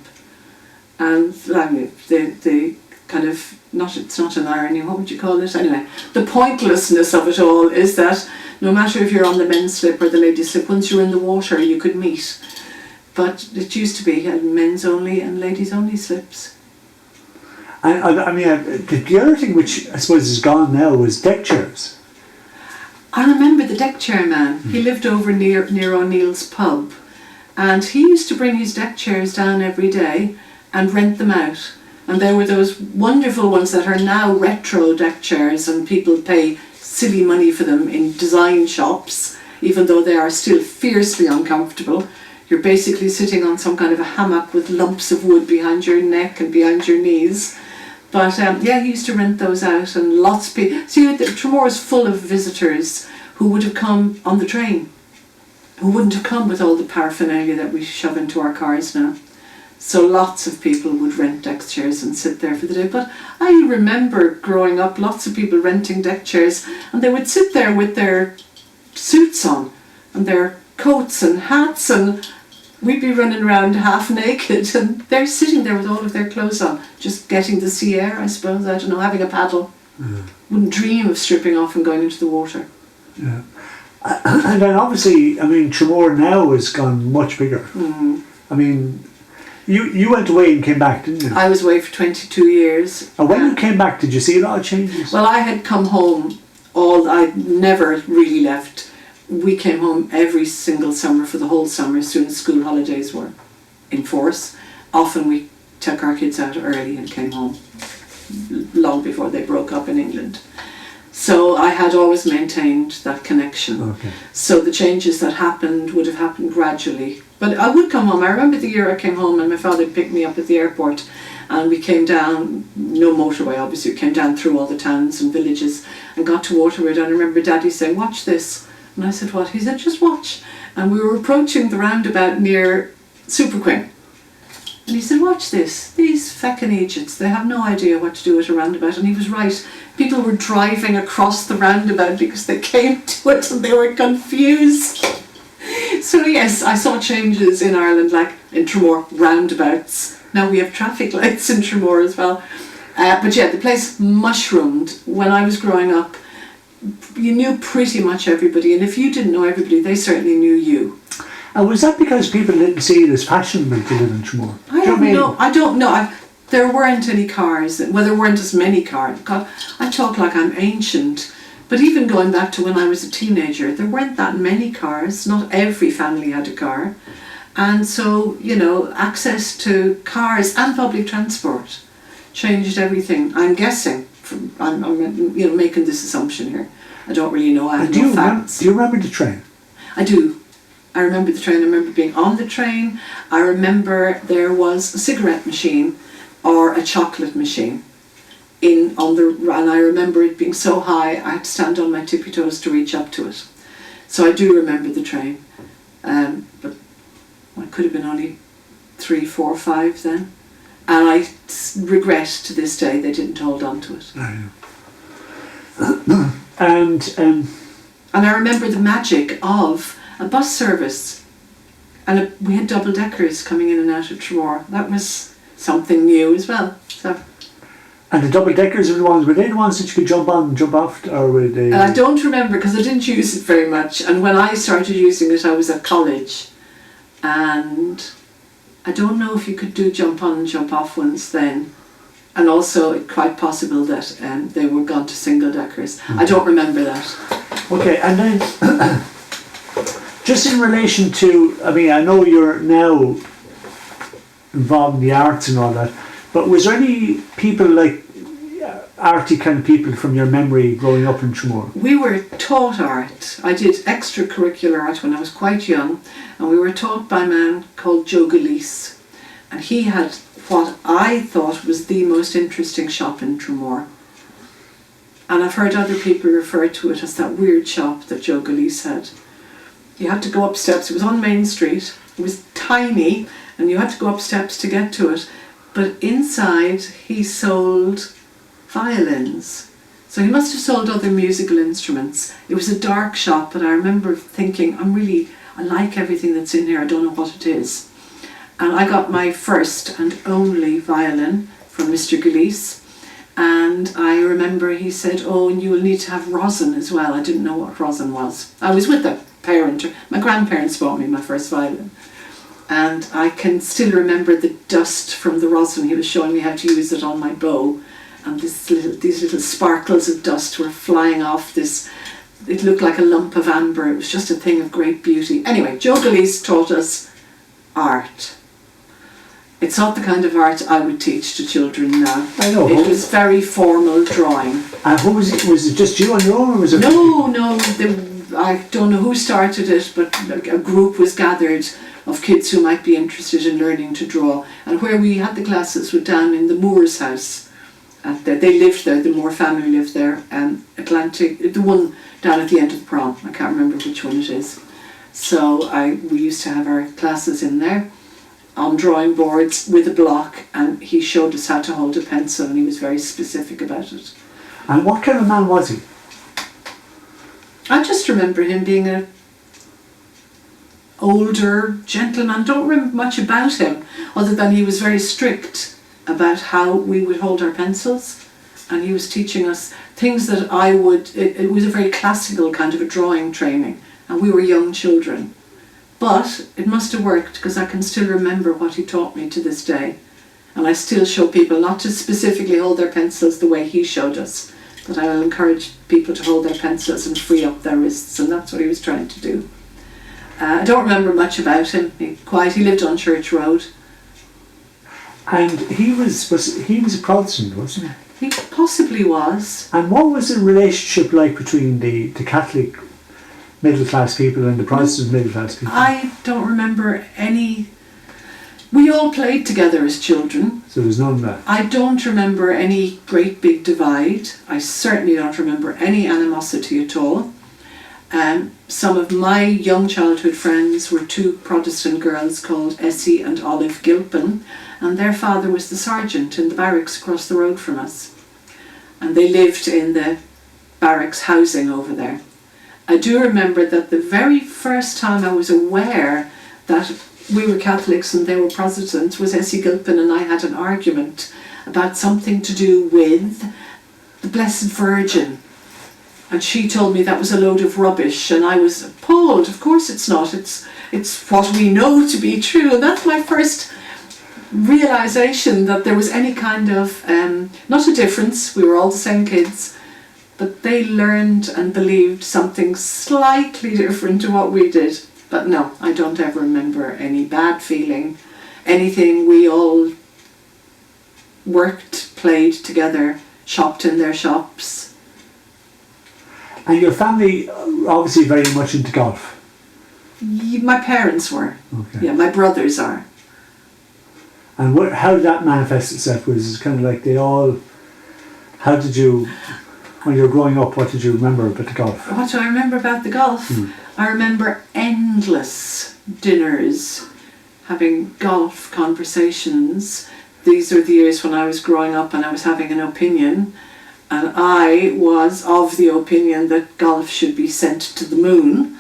And the kind of, it's not an irony, what would you call it? Anyway, the pointlessness of it all is that no matter if you're on the men's slip or the ladies' slip, once you're in the water you could meet. But it used to be men's only and ladies only slips. I mean, the other thing which I suppose is gone now was deck chairs. I remember the deck chair man. He lived over near O'Neill's pub, and he used to bring his deck chairs down every day and rent them out. And there were those wonderful ones that are now retro deck chairs, and people pay silly money for them in design shops, even though they are still fiercely uncomfortable. You're basically sitting on some kind of a hammock with lumps of wood behind your neck and behind your knees. But he used to rent those out, and lots of people. See, Tramore is full of visitors who would have come on the train, who wouldn't have come with all the paraphernalia that we shove into our cars now. So lots of people would rent deck chairs and sit there for the day. But I remember growing up, lots of people renting deck chairs, and they would sit there with their suits on and their coats and hats, and we'd be running around half naked, and they're sitting there with all of their clothes on, just getting the sea air, I suppose, I don't know, having a paddle. Wouldn't dream of stripping off and going into the water. Yeah. And then obviously, I mean, Tramore now has gone much bigger. I mean, you went away and came back, didn't you? I was away for 22 years. And when you came back, did you see a lot of changes? Well, I had come home, I never really left. We came home every single summer for the whole summer as soon as school holidays were in force. Often we took our kids out early and came home long before they broke up in England. So I had always maintained that connection. Okay. So the changes that happened would have happened gradually. But I would come home. I remember the year I came home and my father picked me up at the airport, and we came down, no motorway obviously, we came down through all the towns and villages and got to Waterford, and I remember Daddy saying, "Watch this." And I said, "What?" He said, "Just watch." And we were approaching the roundabout near Superquin. And he said, "Watch this. These feckin' Egypts, they have no idea what to do at a roundabout." And he was right. People were driving across the roundabout because they came to it and they were confused. So yes, I saw changes in Ireland, like in Tramore, roundabouts. Now we have traffic lights in Tramore as well. But yeah, the place mushroomed. When I was growing up, you knew pretty much everybody, and if you didn't know everybody, they certainly knew you. And was that because people didn't see it as fashionable to live in Tramore? I don't know. There weren't any cars. Well, there weren't as many cars. God, I talk like I'm ancient. But even going back to when I was a teenager, there weren't that many cars. Not every family had a car. And so, access to cars and public transport changed everything. I'm guessing. I'm making this assumption here. I don't really know. I have no facts. Do you remember the train? I do. I remember the train. I remember being on the train. I remember there was a cigarette machine or a chocolate machine and I remember it being so high I had to stand on my tippy toes to reach up to it. So I do remember the train. But I could have been only 3, 4, 5 then. And I regret to this day they didn't hold on to it. I know. And I remember the magic of a bus service. And we had double deckers coming in and out of Tramore. That was something new as well. So. And the double deckers were they the ones that you could jump on and jump off, or were they? I don't remember because I didn't use it very much. And when I started using it, I was at college, and I don't know if you could do jump on and jump off ones then. And also, it's quite possible that they were gone to single deckers. I don't remember that. Okay, and then just in relation to, I mean, I know you're now involved in the arts and all that, but was there any people like arty kind of people from your memory growing up in Tramore? We were taught art. I did extracurricular art when I was quite young, and we were taught by a man called Joe Gillese, and he had what I thought was the most interesting shop in Tramore. And I've heard other people refer to it as that weird shop that Joe Gillese had. You had to go up steps. It was on Main Street. It was tiny, and you had to go up steps to get to it. But inside, he sold violins. So he must have sold other musical instruments. It was a dark shop, but I remember thinking, I like everything that's in here. I don't know what it is. And I got my first and only violin from Mr. Gillese. And I remember he said, oh, and you will need to have rosin as well. I didn't know what rosin was. I was with a parent. My grandparents bought me my first violin. And I can still remember the dust from the rosin. He was showing me how to use it on my bow. And these little sparkles of dust were flying off this. It looked like a lump of amber. It was just a thing of great beauty. Anyway, Joe Gillese taught us art. It's not the kind of art I would teach to children now. I know. It was very formal drawing. And who was it? Was it just you on your own, or was it? No. I don't know who started it, but a group was gathered of kids who might be interested in learning to draw. And where we had the classes was down in the Moore's house. They lived there, the Moore family lived there. Atlantic, the one down at the end of the prom. I can't remember which one it is. So we used to have our classes in there on drawing boards with a block, and he showed us how to hold a pencil, and he was very specific about it. And what kind of man was he? I just remember him being a older gentleman. Don't remember much about him other than he was very strict about how we would hold our pencils, and he was teaching us things that it was a very classical kind of a drawing training, and we were young children. But it must have worked, because I can still remember what he taught me to this day. And I still show people not to specifically hold their pencils the way he showed us, but I will encourage people to hold their pencils and free up their wrists, and that's what he was trying to do. I don't remember much about him. He lived on Church Road. And he was a Protestant, wasn't he? He possibly was. And what was the relationship like between the Catholic middle class people and the Protestant middle class people? I don't remember any. We all played together as children. So there's none of that. I don't remember any great big divide. I certainly don't remember any animosity at all. Some of my young childhood friends were two Protestant girls called Essie and Olive Gilpin, and their father was the sergeant in the barracks across the road from us. And they lived in the barracks housing over there. I do remember that the very first time I was aware that we were Catholics and they were Protestants was Essie Gilpin and I had an argument about something to do with the Blessed Virgin. And she told me that was a load of rubbish, and I was appalled. Of course it's not. It's what we know to be true. And that's my first realisation that there was any kind of, not a difference, we were all the same kids, but they learned and believed something slightly different to what we did. But no, I don't ever remember any bad feeling, anything. We all worked, played together, shopped in their shops. And your family obviously very much into golf? My parents were. Okay. Yeah, my brothers are. And how did that manifest itself? Was it kind of like how did you, when you were growing up, what did you remember about the golf? What do I remember about the golf? I remember endless dinners, having golf conversations. These are the years when I was growing up and I was having an opinion. And I was of the opinion that golf should be sent to the moon.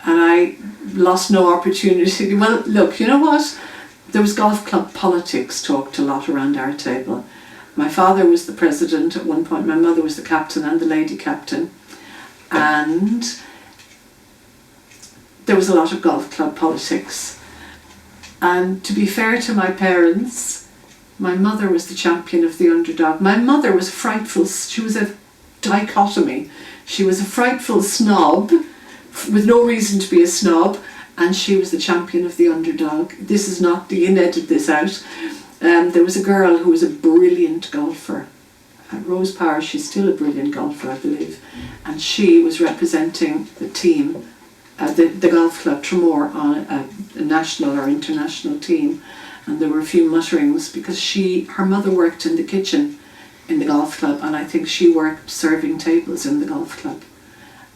And I lost no opportunity. Well, look, you know what? There was golf club politics talked a lot around our table. My father was the president at one point, my mother was the captain and the lady captain, and there was a lot of golf club politics. And to be fair to my parents, my mother was the champion of the underdog. My mother was frightful, she was a dichotomy. She was a frightful snob, with no reason to be a snob, and she was the champion of the underdog. This is not, you can edit this out. There was a girl who was a brilliant golfer. Rose Power, she's still a brilliant golfer, I believe. And she was representing the team, the golf club Tramore, on a national or international team. And there were a few mutterings because her mother worked in the kitchen in the golf club, and I think she worked serving tables in the golf club.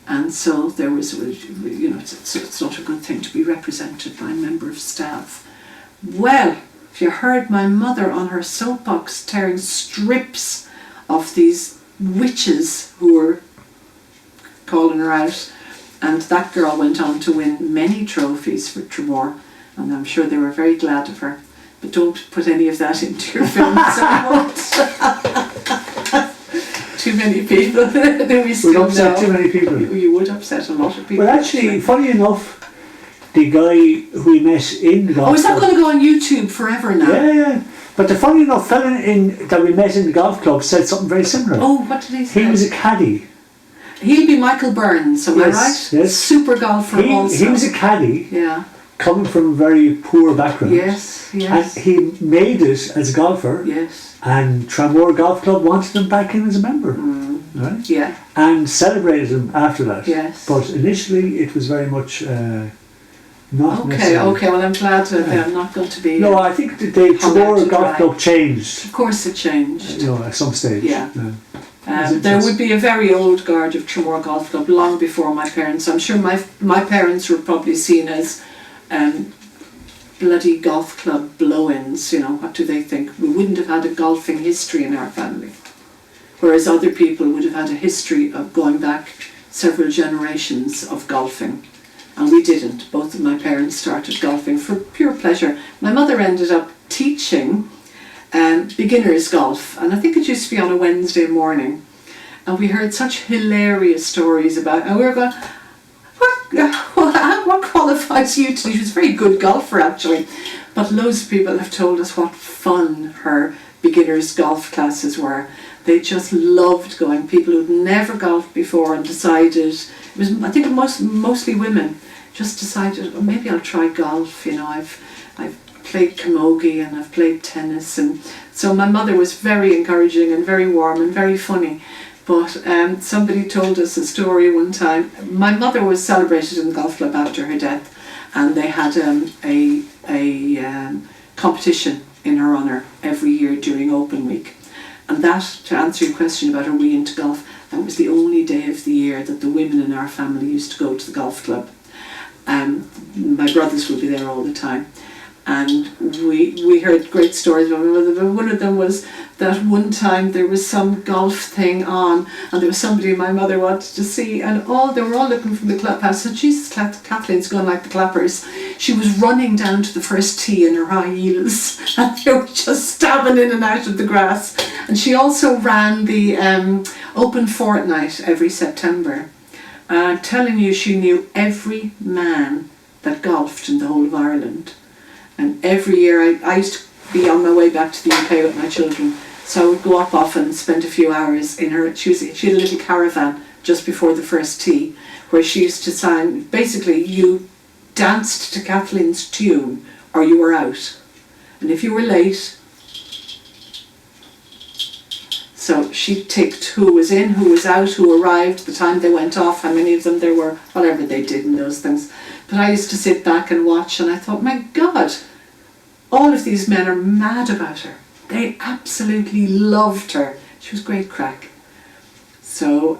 And so there was, you know, it's not a good thing to be represented by a member of staff. Well, if you heard my mother on her soapbox tearing strips of these witches who were calling her out, and that girl went on to win many trophies for Tramore, and I'm sure they were very glad of her. But don't put any of that into your films, I won't. Too many people. We'd upset too many people. You would upset a lot of people. Well, actually, funny enough, the guy who we met in the golf club. Oh, is that going to go on YouTube forever now? Yeah. But the funny enough fella that we met in the golf club said something very similar. Oh, what did he say? He was a caddy. He'll be Michael Burns, am I right? Yes. Super golfer also. He was a caddy. Yeah. Coming from a very poor background. Yes. And he made it as a golfer. Yes. And Tramore Golf Club wanted him back in as a member. Right? Yeah. And celebrated him after that. Yes. But initially it was very much not necessary. Okay, well I'm glad I'm not going to be... No, I think the Tramore Golf Club changed. Of course it changed. At some stage. Yeah. There would be a very old guard of Tramore Golf Club long before my parents. I'm sure my parents were probably seen as bloody golf club blow-ins, you know, what do they think? We wouldn't have had a golfing history in our family, whereas other people would have had a history of going back several generations of golfing, and we didn't. Both of my parents started golfing for pure pleasure. My mother ended up teaching beginners golf, and I think it used to be on a Wednesday morning, and we heard such hilarious stories about, and we were going, what qualifies you to do? She was a very good golfer actually, but loads of people have told us what fun her beginners golf classes were. They just loved going. People who'd never golfed before and decided, it was, I think mostly women, just decided, oh, maybe I'll try golf. You know, I've played camogie and I've played tennis, and so my mother was very encouraging and very warm and very funny. But somebody told us a story one time. My mother was celebrated in the golf club after her death, and they had a competition in her honour every year during Open Week. And that, to answer your question about are we into golf, that was the only day of the year that the women in our family used to go to the golf club. My brothers would be there all the time. And we heard great stories about my mother, but one of them was that one time there was some golf thing on, and there was somebody my mother wanted to see, and they were all looking from the clubhouse. So Jesus, Kathleen's going like the clappers. She was running down to the first tee in her high heels, and they were just stabbing in and out of the grass. And she also ran the Open Fortnight every September. I'm telling you, she knew every man that golfed in the whole of Ireland. And every year I used to be on my way back to the UK with my children, so I would go up often and spend a few hours in her. She had a little caravan just before the first tee, where she used to sign, basically you danced to Kathleen's tune or you were out. And if you were late, so she ticked who was in, who was out, who arrived, the time they went off, how many of them there were, whatever they did in those things. But I used to sit back and watch, and I thought, my God, all of these men are mad about her. They absolutely loved her. She was great crack. So,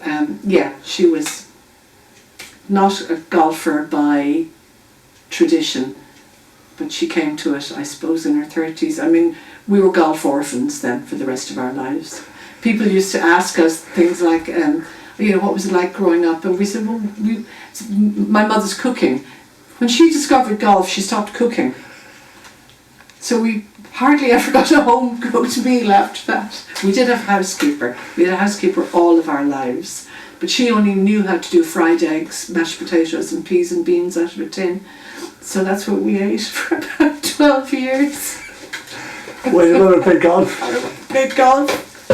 she was not a golfer by tradition, but she came to it, I suppose, in her 30s. I mean, we were golf orphans then for the rest of our lives. People used to ask us things like, what was it like growing up? And we said, well, my mother's cooking. When she discovered golf, she stopped cooking. So we hardly ever got a home-cooked meal after that. We did have a housekeeper. We had a housekeeper all of our lives. But she only knew how to do fried eggs, mashed potatoes and peas and beans out of a tin. So that's what we ate for about 12 years. Well, you never played golf? Played golf.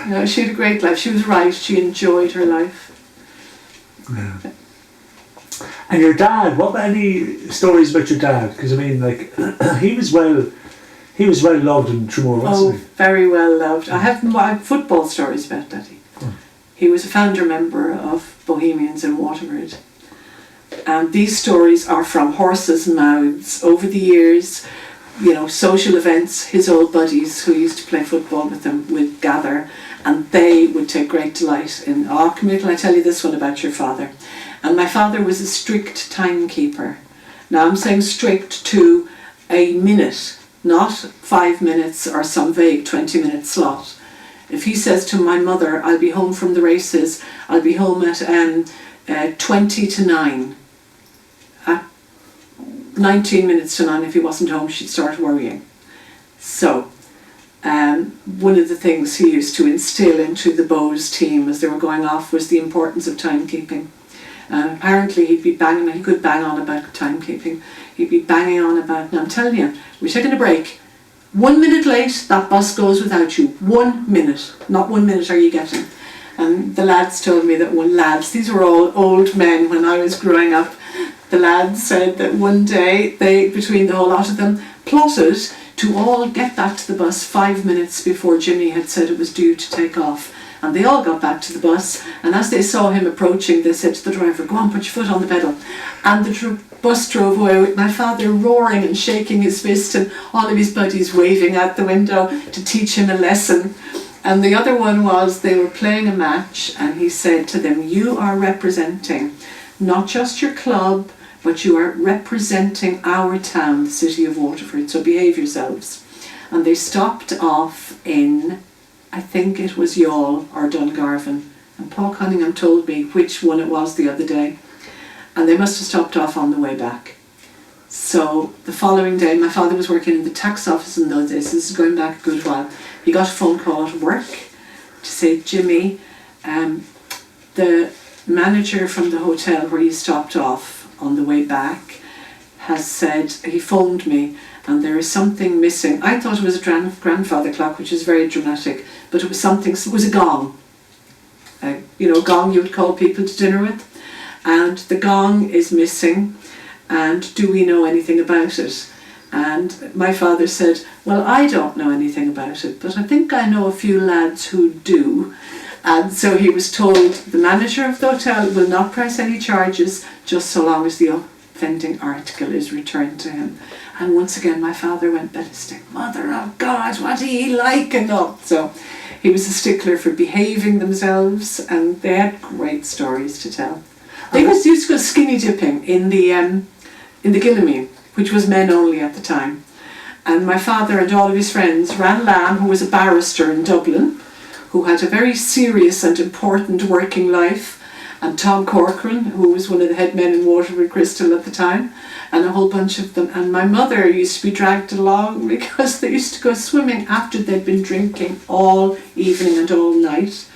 No, she had a great life. She was right. She enjoyed her life. Yeah. And your dad, what about any stories about your dad? Because I mean, like, he was well loved in Tramore, wasn't he? Very well loved. I have football stories about Daddy. He was a founder member of Bohemians in Waterford. And these stories are from horses' mouths. Over the years, you know, social events, his old buddies who used to play football with him would gather, and they would take great delight in, can I tell you this one about your father? And my father was a strict timekeeper. Now I'm saying strict to a minute, not 5 minutes or some vague 20-minute slot. If he says to my mother, I'll be home from the races, I'll be home at 20 to 9. At 19 minutes to 9, if he wasn't home, she'd start worrying. So, one of the things he used to instill into the Bows team as they were going off was the importance of timekeeping. Apparently he could bang on about timekeeping. He'd be banging on about, now I'm telling you, we're taking a break. 1 minute late, that bus goes without you. 1 minute. Not 1 minute are you getting. And the lads told me that these were all old men when I was growing up, the lads said that one day they, between the whole lot of them, plotted to all get back to the bus 5 minutes before Jimmy had said it was due to take off. And they all got back to the bus, and as they saw him approaching, they said to the driver, go on, put your foot on the pedal. And the bus drove away with my father roaring and shaking his fist, and all of his buddies waving out the window to teach him a lesson. And the other one was, they were playing a match, and he said to them, you are representing not just your club, but you are representing our town, the city of Waterford, so behave yourselves. And they stopped off in, I think it was Youghal or Dungarvan, and Paul Cunningham told me which one it was the other day, and they must have stopped off on the way back. So the following day, my father was working in the tax office in those days, this is going back a good while. He got a phone call at work to say, Jimmy, the manager from the hotel where you stopped off on the way back has said, he phoned me, and there is something missing. I thought it was a grandfather clock, which is very dramatic, but it was a gong. A gong you would call people to dinner with. And the gong is missing, and do we know anything about it? And my father said, well, I don't know anything about it, but I think I know a few lads who do. And so he was told the manager of the hotel will not press any charges just so long as the offending article is returned to him. And once again my father went ballistic. Mother of God, what are ye like? And all. So he was a stickler for behaving themselves, and they had great stories to tell. They used to go skinny dipping in the Gillamine, which was men only at the time. And my father and all of his friends, Ran Lamb, who was a barrister in Dublin, who had a very serious and important working life, and Tom Corcoran, who was one of the head men in Waterford Crystal at the time, and a whole bunch of them. And my mother used to be dragged along because they used to go swimming after they'd been drinking all evening and all night.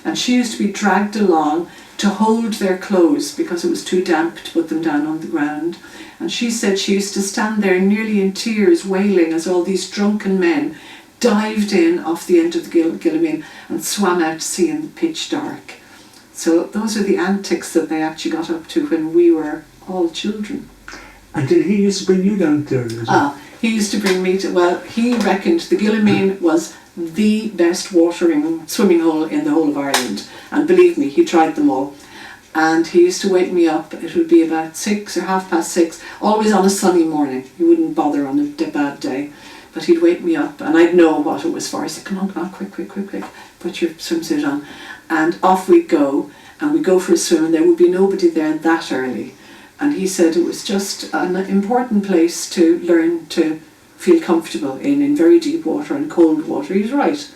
And she used to be dragged along to hold their clothes because it was too damp to put them down on the ground. And she said she used to stand there nearly in tears, wailing as all these drunken men dived in off the end of the Gillamine and swam out to sea in the pitch dark. So those are the antics that they actually got up to when we were all children. And did he used to bring you down there as well? He used to bring me to, well, he reckoned the Gillamine was the best swimming hole in the whole of Ireland. And believe me, he tried them all. And he used to wake me up. It would be about 6 or 6:30, always on a sunny morning. He wouldn't bother on a bad day. But he'd wake me up and I'd know what it was for. He'd say, come on, quick, put your swimsuit on. And off we'd go, and we'd go for a swim, and there would be nobody there that early. And he said it was just an important place to learn to feel comfortable in very deep water and cold water. He's right.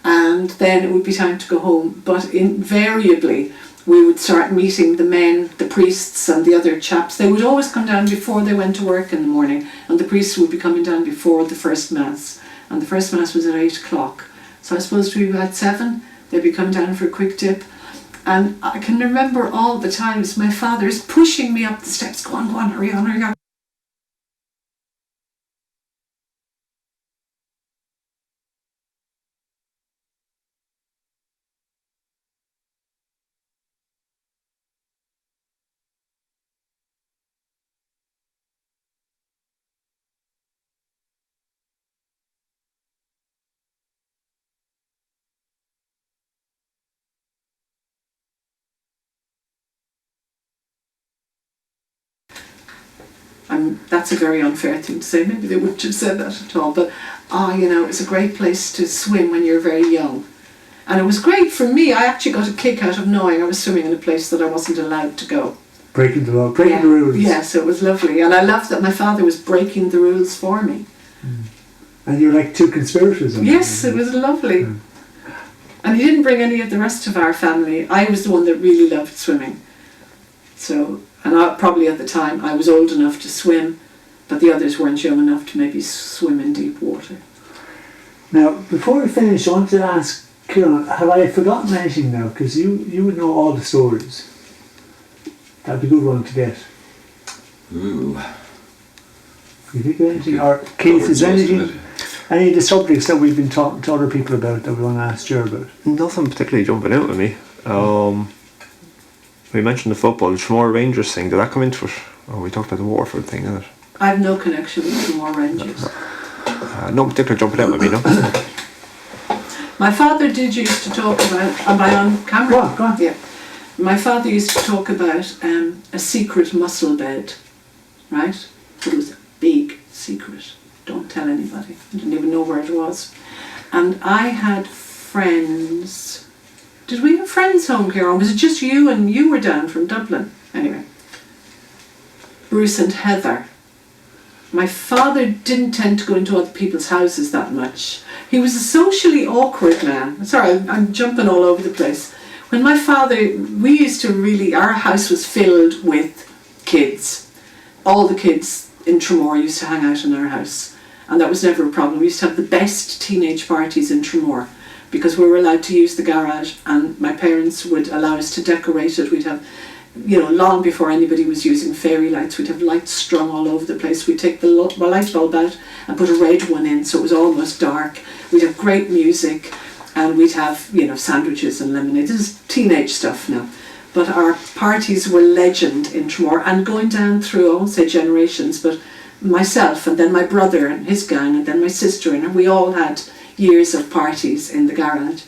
And then it would be time to go home. But invariably, we would start meeting the men, the priests and the other chaps. They would always come down before they went to work in the morning, and the priests would be coming down before the first mass, and the first mass was at 8 o'clock. So I suppose to be about 7, they'd be coming down for a quick dip. And I can remember all the times my father's pushing me up the steps, go on, hurry on, hurry on. That's a very unfair thing to say. Maybe they wouldn't have said that at all. But, it's a great place to swim when you're very young. And it was great for me. I actually got a kick out of knowing I was swimming in a place that I wasn't allowed to go. Breaking the law, breaking the rules. Yes, it was lovely. And I loved that my father was breaking the rules for me. And you're like two conspirators. Yes, it was lovely. Yeah. And he didn't bring any of the rest of our family. I was the one that really loved swimming. So, probably at the time I was old enough to swim, but the others weren't young enough to maybe swim in deep water. Now, before we finish, I want to ask Kieran, have I forgotten anything now? Because you would know all the stories. That'd be a good one to get. Ooh. You think of anything? Or Keith, is there anything, any of the subjects that we've been talking to other people about that we want to ask Ger about? Nothing particularly jumping out at me. We mentioned the football, the Tramore Rangers thing. Did that come into it? Or we talked about the Waterford thing, didn't it? I have no connection with Tramore Rangers. No particular jumping out at me, no? My father did used to talk about, am I on camera? Go on. Yeah. My father used to talk about a secret mussel bed, right? It was a big secret. Don't tell anybody. I didn't even know where it was. And I had friends. Did we have friends home here, or was it just you and you were down from Dublin? Anyway. Bruce and Heather. My father didn't tend to go into other people's houses that much. He was a socially awkward man. Sorry, I'm jumping all over the place. When my father, our house was filled with kids. All the kids in Tramore used to hang out in our house. And that was never a problem. We used to have the best teenage parties in Tramore because we were allowed to use the garage, and my parents would allow us to decorate it. We'd have, long before anybody was using fairy lights, we'd have lights strung all over the place. We'd take the light bulb out and put a red one in so it was almost dark. We'd have great music, and we'd have, sandwiches and lemonade. This is teenage stuff now. But our parties were legend in Tramore, and going down through, I won't say generations, but myself and then my brother and his gang and then my sister, and we all had years of parties in the garage.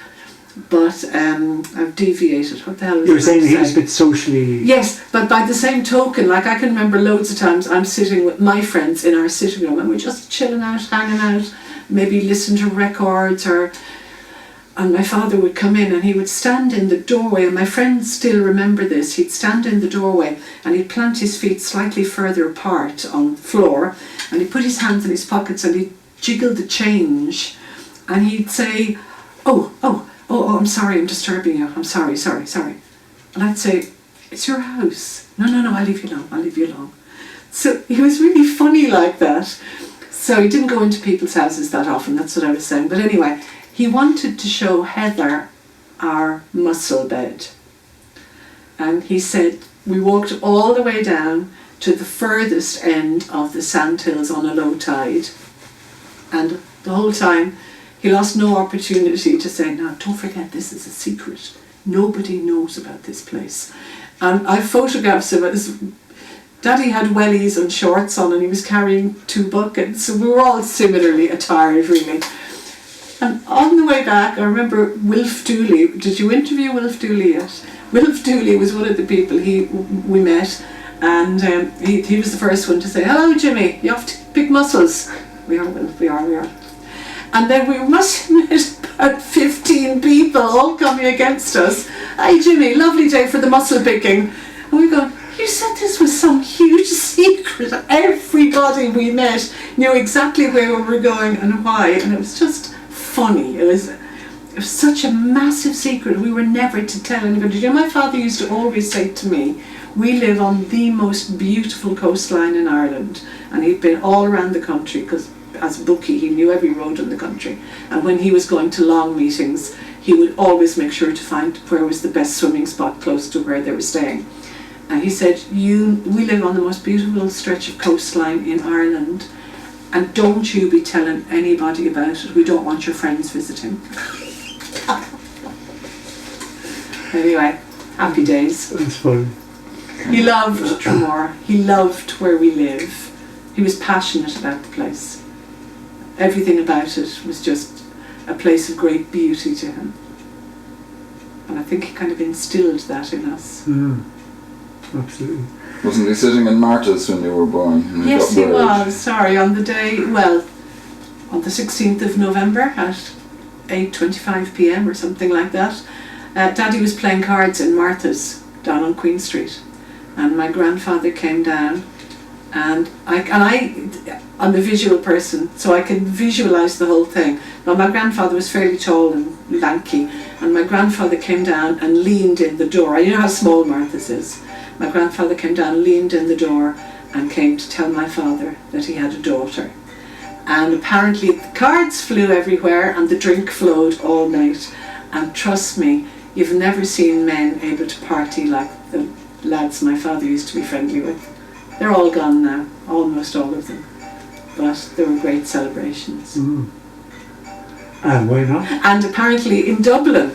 But I've deviated. What the hell was You were saying he was a bit socially... Yes, but by the same token, I can remember loads of times I'm sitting with my friends in our sitting room and we're just chilling out, hanging out, maybe listen to records, and my father would come in and he would stand in the doorway, and my friends still remember this. He'd stand in the doorway and he'd plant his feet slightly further apart on the floor, and he'd put his hands in his pockets and he'd jiggle the change, and he'd say, oh, I'm sorry, I'm disturbing you. I'm sorry. And I'd say, it's your house. No, I'll leave you alone. So he was really funny like that. So he didn't go into people's houses that often, that's what I was saying. But anyway, he wanted to show Heather our mussel bed. And he said, we walked all the way down to the furthest end of the sandhills on a low tide. And the whole time, he lost no opportunity to say, no, don't forget, this is a secret. Nobody knows about this place. And I have photographs of it. Daddy had wellies and shorts on and he was carrying 2 buckets. So we were all similarly attired, really. And on the way back, I remember Wilf Dooley. Did you interview Wilf Dooley yet? Wilf Dooley was one of the people we met. And he was the first one to say, hello, Jimmy, you have to pick mussels. We are, Wilf, we are. And then we must have met about 15 people all coming against us. Hey Jimmy, lovely day for the mussel picking. And we go, you said this was some huge secret. Everybody we met knew exactly where we were going and why, and it was just funny. It was such a massive secret. We were never to tell anybody. You know, my father used to always say to me, we live on the most beautiful coastline in Ireland, and he'd been all around the country because as a bookie he knew every road in the country, and when he was going to long meetings he would always make sure to find where was the best swimming spot close to where they were staying. And he said, we live on the most beautiful stretch of coastline in Ireland, and don't you be telling anybody about it. We don't want your friends visiting. Anyway, happy days. That's funny. He loved Tramore. He loved where we live. He was passionate about the place. Everything about it was just a place of great beauty to him. And I think he kind of instilled that in us. Absolutely. Wasn't he sitting in Marta's when you were born? And you Yes, got he married? was. Sorry, on the day, well, on the 16th of November at 8:25 p.m. or something like that. Daddy was playing cards in Martha's down on Queen Street, and my grandfather came down, and I'm a visual person, so I can visualise the whole thing. Now my grandfather was fairly tall and lanky, and my grandfather came down and leaned in the door. You know how small Martha's is. My grandfather came down, leaned in the door, and came to tell my father that he had a daughter. And apparently the cards flew everywhere and the drink flowed all night. And trust me, you've never seen men able to party like the lads my father used to be friendly with. They're all gone now, almost all of them. But there were great celebrations. And why not? And apparently in Dublin,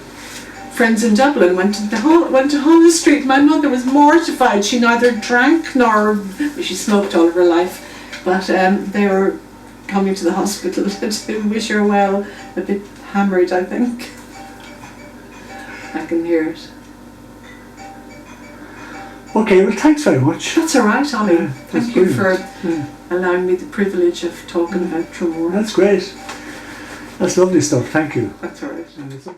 friends in Dublin went to Holles Street. My mother was mortified. She neither drank nor she smoked all of her life, but they were coming to the hospital to wish her well. A bit hammered, I think. I can hear it. Okay, well, thanks very much. That's all right, Ollie. Yeah, that's Thank you for brilliant. allowing me the privilege of talking about Tramore. That's great. That's lovely stuff. Thank you. That's all right.